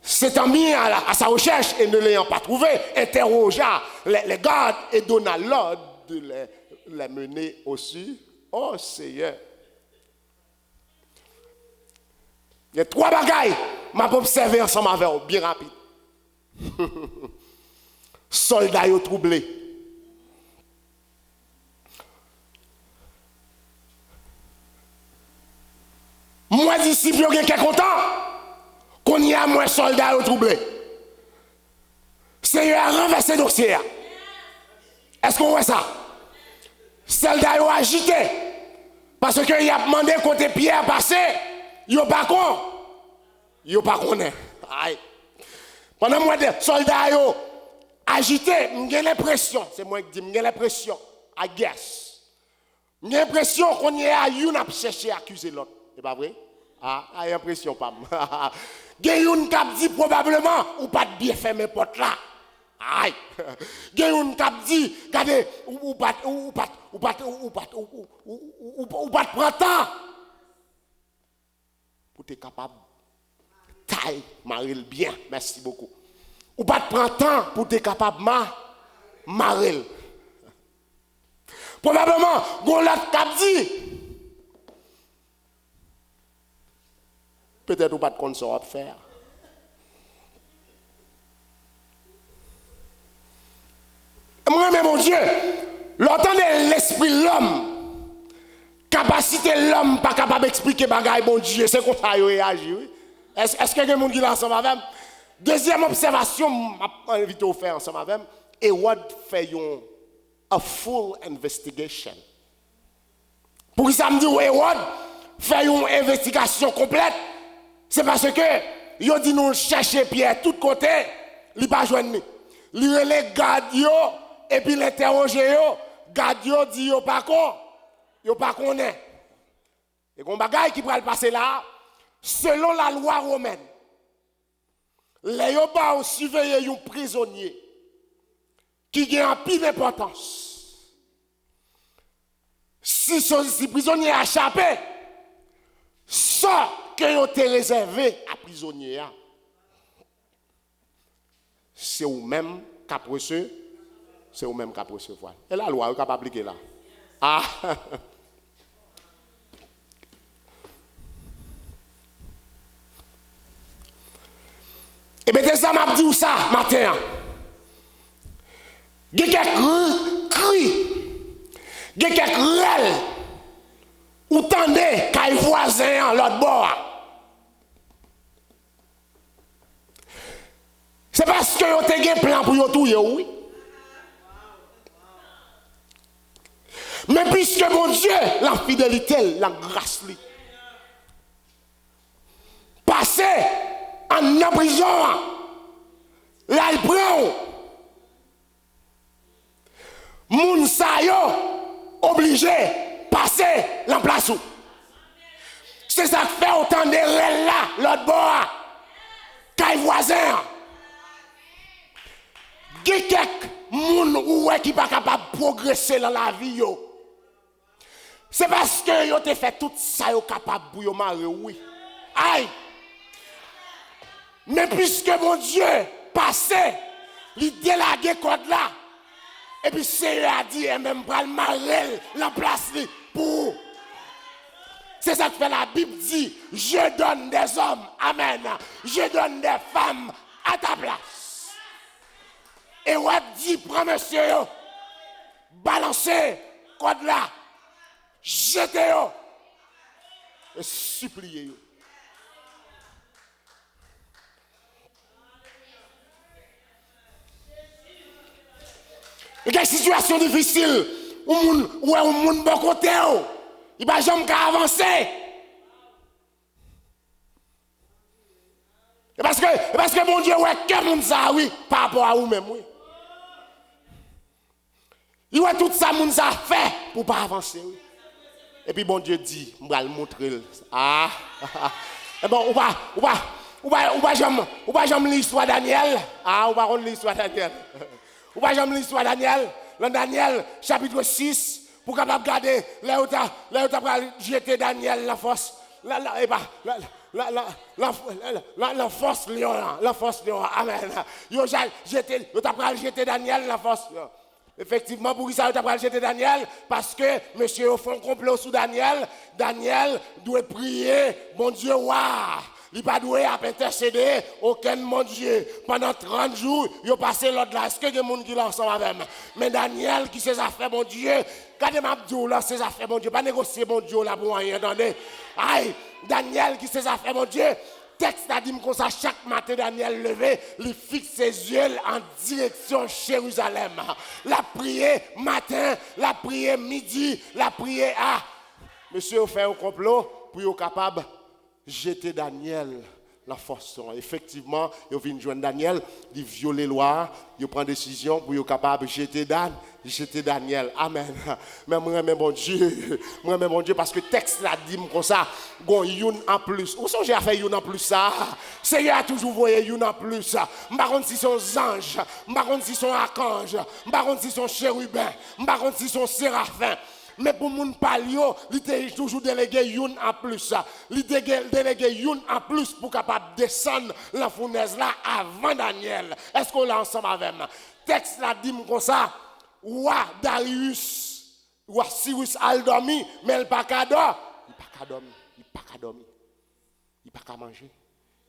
Speaker 7: s'étant mis à sa recherche et ne l'ayant pas trouvé, interrogea les gardes et donna l'ordre de les mener au-dessus. Oh Seigneur. Il y a 3 bagailles m'a observé ensemble avec vous, bien rapide. Soldats yo troublés. Moi, disciple, il y a quelqu'un content qu'on y a moins soldats troublés. Seigneur a renversé le dossier. Est-ce qu'on voit ça? Soldats ont agité. Parce qu'il a demandé côté Pierre passer. Il n'a pas con. Il n'a pas connu. Pendant moi, soldats ont agité. J'ai l'impression, c'est moi qui dis, j'ai l'impression, I guess. J'ai l'impression qu'on y a une à chercher à accuser l'autre. C'est pas vrai? Ah, j'ai l'impression pas. Gayoun kap dit probablement ou pas de bien fermer porte là. Aïe. Gayoun kap dit regardez ou pas prendre temps pour être capable taille maril bien. Merci beaucoup. Ou pas prendre temps pour être capable maril. Probablement gon l'autre kap dit peut-être ou pas de compte ça va faire. Moi-même, mon Dieu, l'entendre l'esprit de l'homme, capacité de l'homme, pas capable d'expliquer bagaille, mon Dieu, c'est comme ça qu'il réagit. Oui? Est-ce que quelqu'un qui est ensemble avec moi? Deuxième observation, je vais inviter à faire ensemble avec moi. Et what fait a full investigation. Pour ça me dit, Ewad fait une investigation complète. C'est parce que yo dit nous chercher Pierre tout côté, il pas joindre. Il relève garde yo et puis l'interroger yo, garde yo dit yo pas connaît. Et gon bagaille qui va passer là, selon la loi romaine. Les yo pas surveiller un prisonnier qui a un pile d'importance. Si ce prisonnier a échappé, ça que vous avez réservé à prisonnier, c'est vous-même qui avez reçu, c'est vous-même qui avez recevoir. Et la loi, vous avez appliquer là. Ah! Et bien, c'est ça, m'a dit ça, matin. Il y a quelques cris, il y a quelques rêles, ou tendez, qu'il voisin, l'autre bord. C'est parce que vous avez un plan pour vous tuer, oui. Mais puisque mon Dieu, la fidélité, la grâce, passez en prison, là il prend. Moun sa yo obligé passer l'emplace. C'est ça qui fait autant de rêves là, l'autre bord, qu'il voisin. Il y a quelques gens qui ne sont pas capables de progresser dans la vie. C'est parce que vous avez fait tout ça, vous êtes capable de vous marier, oui. Aïe! Mais puisque mon Dieu passait, il délagué code là, et puis c'est a dit, et même pour le marier, la place pour. C'est ça que fait la Bible dit, je donne des hommes, amen, je donne des femmes à ta place. Et on dit, prends monsieur, balancez code là, jetez-le, et suppliez-le. Il y a des situations difficiles où on monde bon côté, il va jamais avancer. Et parce que mon Dieu, ouais, que monde ça, oui, par rapport à vous-même, oui. Il voit tout ça, monde ça fait pour pas avancer, oui. Et puis bon Dieu dit, on va le montrer. Ah, et bon, on va jamais l'histoire Daniel. Ah, on va rendre l'histoire Daniel. Ou pas jamais l'histoire Daniel, dans Daniel chapitre 6, pour capable garder là où tu as jeté Daniel la force, la force lion, amen. Yo t'as jeté Daniel la force. Effectivement, pour ça, tu as jeté Daniel, parce que monsieur au fond complot sous Daniel, Daniel doit prier, mon Dieu, waouh. Il n'a pas doué à intercéder aucun mon Dieu. Pendant 30 jours, il a passé l'autre là. Est-ce que des gens qui l'ont ensemble avec moi? Mais Daniel, qui ses affaires, mon Dieu, quand il m'a dit là, ses affaires, mon Dieu, pas négocier, mon Dieu, là, pour rien, attendez. Aïe, Daniel, qui ses affaires, mon Dieu, texte a dit comme ça, chaque matin, Daniel levé, il fixe ses yeux en direction Jérusalem. La prière matin, la prière midi, la prière à. Monsieur, fait un complot pour être capable jeter Daniel la force. Effectivement, il vient joindre Daniel, il viole les lois, il prend décision pour être capable de jeter Daniel. Amen. Mais moi, mon Dieu, parce que le texte là dit comme ça, bon, youn en plus. Où sont-je à faire youn en plus ça? Seigneur a toujours voyé youn en plus. Je ne sais pas si sont anges, je ne sais pas si sont archanges, je ne sais pas si sont chérubins, je ne sais pas si sont séraphins. Mais pour moun palio, il était toujours délégué youn en plus. Il délégué youn en plus pour capable descendre la fournaise là avant Daniel. Est-ce qu'on l'a ensemble avec moi? Texte là dit comme ça, roi Darius, roi Cyrus al dormi, mais il pas qu'à dormir. Il pas qu'à manger.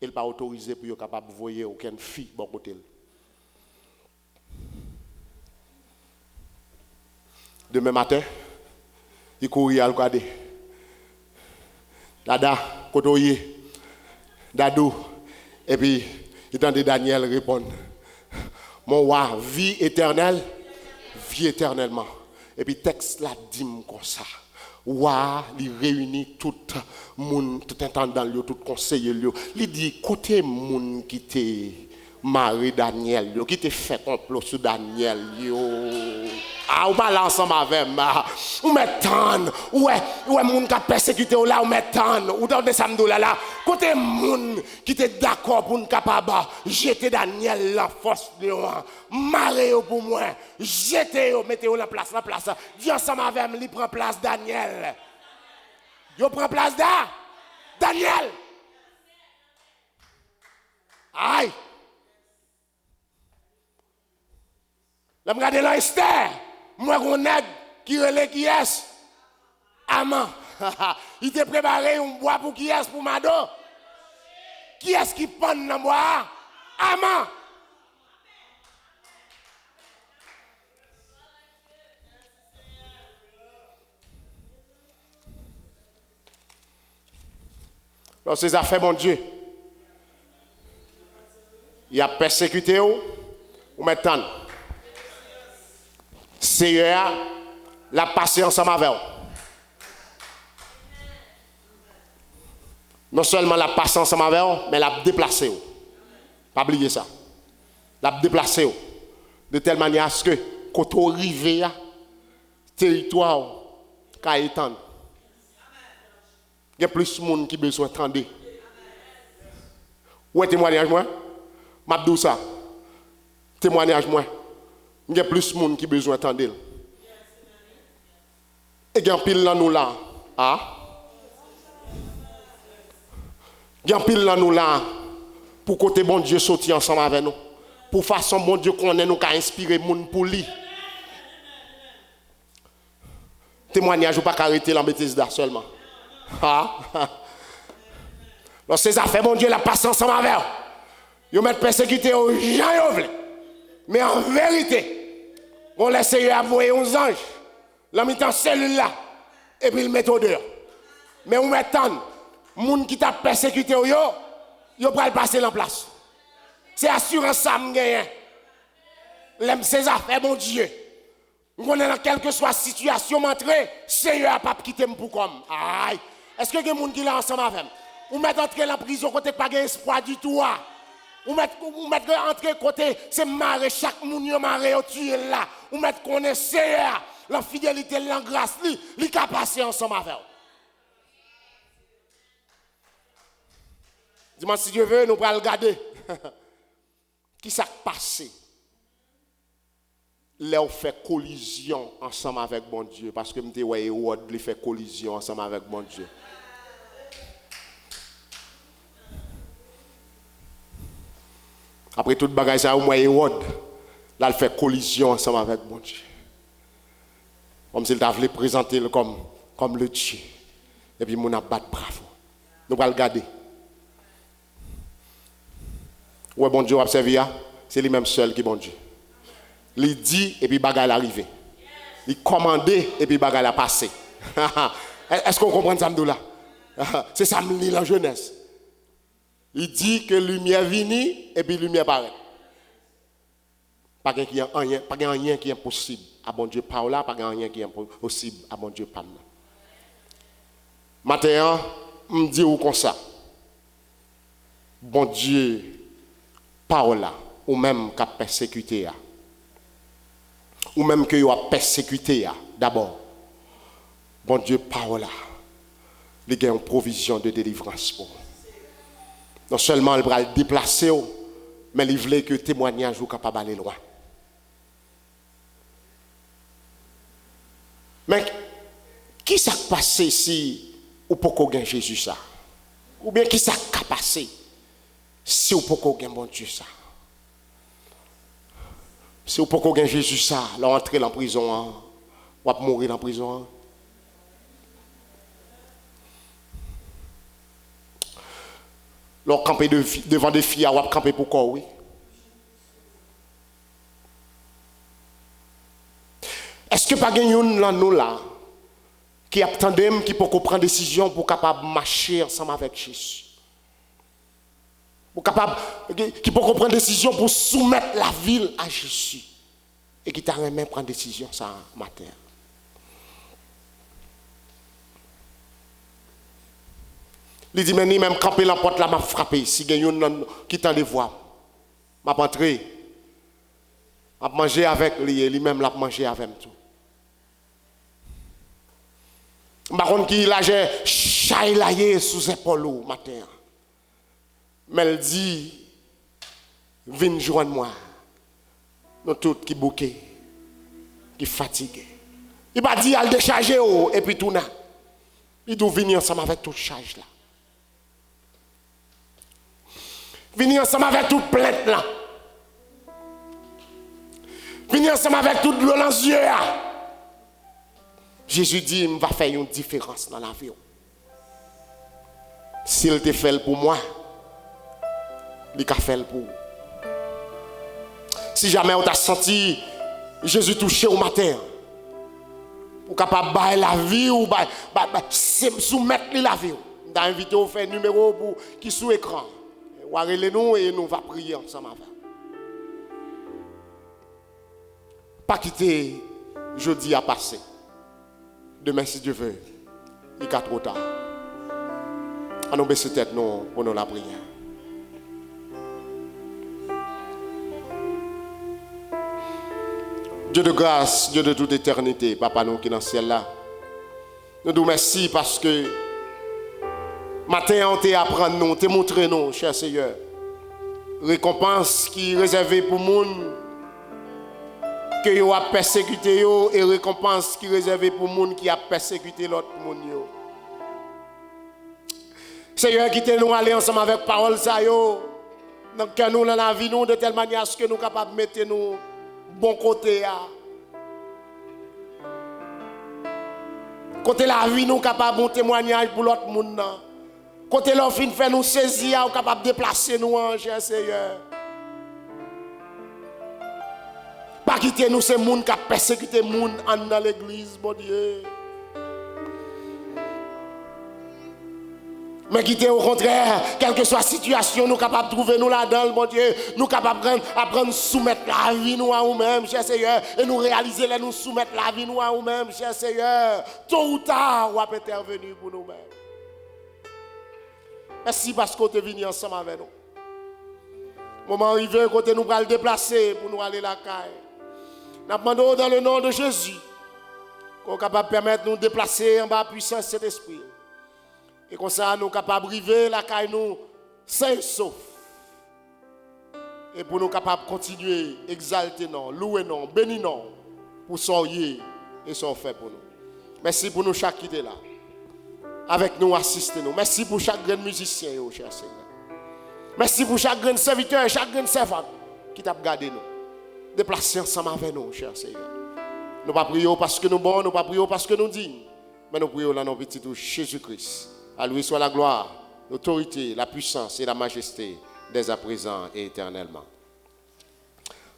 Speaker 7: Il pas autorisé pour être capable de voir aucune fille bon côté. Demain matin, il courit à regarder. Dada, Kotoye, Dadou, et puis il entendait Daniel répondre. Mon roi, vie éternelle, vie éternellement. Et puis texte là dit comme ça. Roi, il réunit tout le monde, tout intendant, tout conseiller. Il dit, côté monde qui t'est marié Daniel, qui t'est fait complot sur Daniel. Ah, ou pas là ensemble avec moi. Ou m'étonne. Ouais, moun qui a persécuté là, ou m'étonne. Ou dans des samedis là. Côté moun qui était d'accord pour nous capable jeter Daniel la force de moi. Marrer pour moi. Jeter, mettez-vous la place. Dis ensemble avec moi, il prend place Daniel. Il prend place Daniel. Aïe. Là, regardez là, Esther. Moi, on a qui relève qui est. Amant. Il t'a préparé un bois pour qui est pour Mado. Qui est-ce qui prend dans le bois? Amen. Dans ces affaires, mon Dieu, il a persécuté ou maintenant. Seigneur, la passé ensemble avec vous. Non seulement la passé ensemble avec vous, mais la déplacé ou. Pas oublier ça. La déplacé ou. De telle manière à ce que, quand on arrive à territoire, qu'à étendre. Il y a plus de monde qui a besoin d'entendre. Où est témoignage moi? M'abdou ça. Témoignage moi. Il y a plus de monde qui a besoin d'entendre. Et il y a pile là nous là. Ah? Il y a pile là nous là. Pour côté bon Dieu sortir ensemble avec nous. Pour façon bon Dieu qu'on est nous qui inspirer monde pour lui. Témoignage ou pas arrêter la bêtise là seulement. Ah. Dans ces affaires, mon Dieu, la passe ensemble avec eux. Ils mettent persécuté aux gens. Mais en vérité, on laisse envoyer aux anges. La mettent en cellule là. Et puis ils mettent au dehors. Mais on met tant. Les gens qui t'a persécuté, ils vont passer en place. C'est assurance ça, je gagne. Ces affaires, mon Dieu. On est dans quelle que soit la situation, m'entrer, Seigneur n'a pas quitté pour comme. Aïe. Est-ce que y a des gens qui sont ensemble avec moi? Ou mettre entrer en prison côté pas d'espoir du tout. Ou mettre entrer côté c'est marre chaque monde yo marre tuer là. Ou mettre connaître Seigneur, la fidélité, la grâce, li ka passer ensemble avec vous. Dis-moi si Dieu veut, nous allons regarder. Qui s'est passé? Là, on fait collision ensemble avec bon Dieu. Parce que je me dis, ouais, Hérode, il fait collision ensemble avec bon Dieu. Après tout bagage, ça, moi, Hérode, là, il fait collision ensemble avec bon Dieu. Comme s'il voulait présenter comme le Dieu. Et puis, mon abat bravo. Nous allons regarder. Ouais, bon Dieu, observez, c'est lui-même seul qui est bon Dieu. Il dit et puis bagarre arrivé. Il commandait et puis bagarre a passé. Est-ce qu'on comprend ça là? C'est ça me lit la jeunesse. Il dit que lumière vini et puis lumière paraît. Pas rien qui est impossible à bon Dieu par là, pas rien qui est impossible à bon Dieu par là. Maintenant, me dit ou comme ça. Bon Dieu par là ou même qu'a persécuté ou même que vous a persécuté d'abord. Bon Dieu, par là, il y a une provision de délivrance pour vous. Non seulement il va le déplacer, mais il voulait que le témoignage soit capable d'aller loin. Mais qui s'est passé si vous ne pouvez pas Jésus ça? Ou bien qui s'est passé si vous ne pouvez pas bon Dieu ça? Si vous ne pouvez pas Jésus ça, là entrer en prison, ou à mourir en prison. Là camper devant des filles, ou à camper pour quoi, oui. Est-ce que pas gagnons là nous là qui attendent qui peut prendre décision pour capable marcher ensemble avec Jésus? Qui peut prendre décision pour soumettre la ville à Jésus. Et qui t'a même prendre décision ça matin. Il dit, mais ni même camper la porte là, m'a frappé. Si il y a un qui t'en les voit, m'a entré. M'a mangé avec lui-même, l'a mangé avec tout. Par contre, qui l'a chailaillé sous épaule matin. Mais elle dit, viens joindre moi. Nous tous qui bouqués, qui fatigués. Il va dire, elle décharger et puis tout là. Il doit venir ensemble avec toute charge là. Venir ensemble avec toute plainte là. Venir ensemble avec toute l'eau dans les yeux là. Jésus dit, il va faire une différence dans la vie. S'il te fait pour moi, il va faire pour Si jamais on t'a senti Jésus touché au matin, pour capable bailler la vie ou soumettre la vie, on t'a invité à faire un numéro pour qui sous écran. Ou nous et nous va prier ensemble avec. Pas quitter jeudi à passer. Demain, si Dieu veut, il est trop tard. On nous baisse tête nous pour nous la prière. Dieu de grâce, Dieu de toute éternité, Papa nous qui est dans le ciel là. Nous nous remercions parce que matin on t'a appris nous, t'a montré nous, cher Seigneur. Récompense qui est réservée pour les gens que vous avez persécuté et récompense qui est réservée pour les gens qui ont persécuté l'autre monde. Seigneur, quittez-nous aller ensemble avec parole ça yo. Donc que nous dans la vie nous de telle manière que nous sommes capables de mettre nous bon côté à. Côté la vie nous capable de témoignage pour l'autre monde. Côté l'offre fait nous saisir, capable de déplacer nous en cher Seigneur. Pas quitter nous ces monde qui a persécuté monde dans l'église, mon Dieu. Mais quitter au contraire, quelle que soit la situation, nous sommes capables de trouver nous là-dedans, mon Dieu. Nous sommes capables d'apprendre à soumettre la vie nous à nous-mêmes, cher Seigneur. Et nous réaliser, nous soumettre la vie nous à nous-mêmes, cher Seigneur. Tôt ou tard, on va intervenir pour nous-mêmes. Merci parce que tu es venu ensemble avec nous. Moment arrivé, côté nous allons déplacer pour nous aller à la caille. Nous demandons dans le nom de Jésus qu'on est capable de permettre de nous déplacer en bas puissance de cet esprit. Et comme ça, nous sommes capables de arriver la caille nous sains et saufs. Et pour nous capables de continuer, exalter nous, louer nous, bénir nous, pour soyez et son fait pour nous. Merci pour nous chaque qui est là. Avec nous, assistez-nous. Merci pour chaque grand musicien, cher Seigneur. Merci pour chaque grand serviteur, chaque grand servant qui t'a gardé nous. Déplacez ensemble avec nous, cher Seigneur. Nous ne prions pas parce que nous sommes bons, nous ne prions pas parce que nous dignes, mais nous prions dans notre petit Jésus-Christ. À lui soit la gloire, l'autorité, la puissance et la majesté dès à présent et éternellement.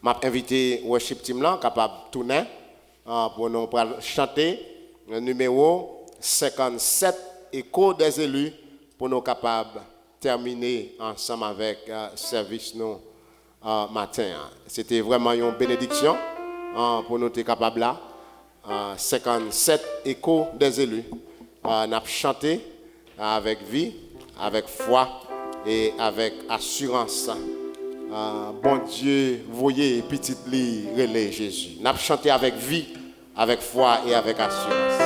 Speaker 7: Je m'ai invité au worship team là, capable de tourner pour nous chanter le numéro 57, Écho des élus, pour nous capables de terminer ensemble avec service nous matin. C'était vraiment une bénédiction pour nous être capables là. 57, Écho des élus. On a chanté avec vie, avec foi et avec assurance. Bon Dieu, voyez petit lit relais Jésus. On a chanté avec vie, avec foi et avec assurance.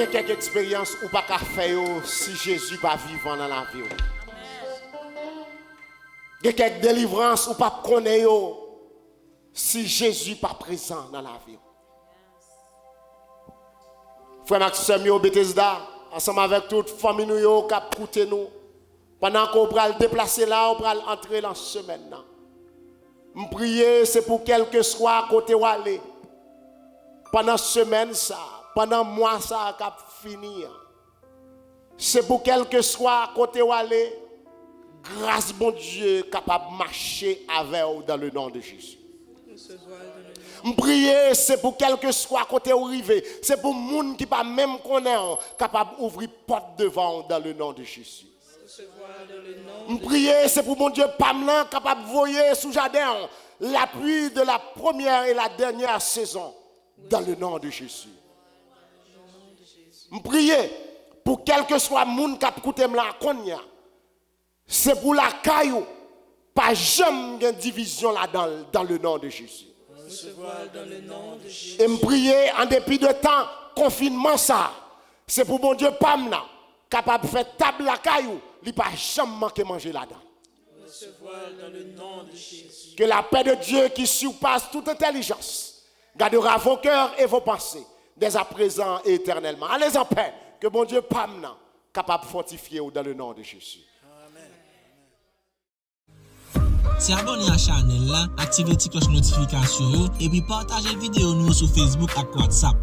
Speaker 7: y a quelques expériences ou pas qu'à faire si Jésus pas vivant dans la vie. Il y a quelques délivrances ou pas connaître si Jésus pas présent dans la vie. Frère Maxime au Bethesda, ensemble avec toute famille nous qui a écouté nous. Pendant qu'on va le déplacer là, on va entrer dans la semaine. Je prie, c'est pour quel que soit côté où aller. Pendant semaine ça, pendant mois ça cap finir. C'est pour quel que soit côté où aller. Grâce bon Dieu capable de marcher avec vous dans le nom de Jésus. Je prie, c'est pour quel que soit côté où arriver. C'est pour monde qui pas même connaître capable d'ouvrir porte devant dans le nom de Jésus. Je prie, c'est pour mon Dieu Pamela capable de voyer sous jardin la pluie de la première et la dernière saison dans le nom de Jésus. Je prie pour quel que soit monde qui a écouté la konya. C'est pour la caillou, pas jamais de division là-dedans dans le nom de Jésus. Et me prier en dépit de temps, confinement ça, c'est pour mon Dieu Pamela, capable de faire table la caillou, il pas jamais manquer manger là-dedans. Que la paix de Dieu qui surpasse toute intelligence, gardera vos cœurs et vos pensées, dès à présent et éternellement. Allez en paix, que mon Dieu Pamela, capable de fortifier dans le nom de Jésus.
Speaker 8: Si abonnez à la chaîne, activez la cloche notification et puis partagez la vidéo nous sur Facebook et WhatsApp.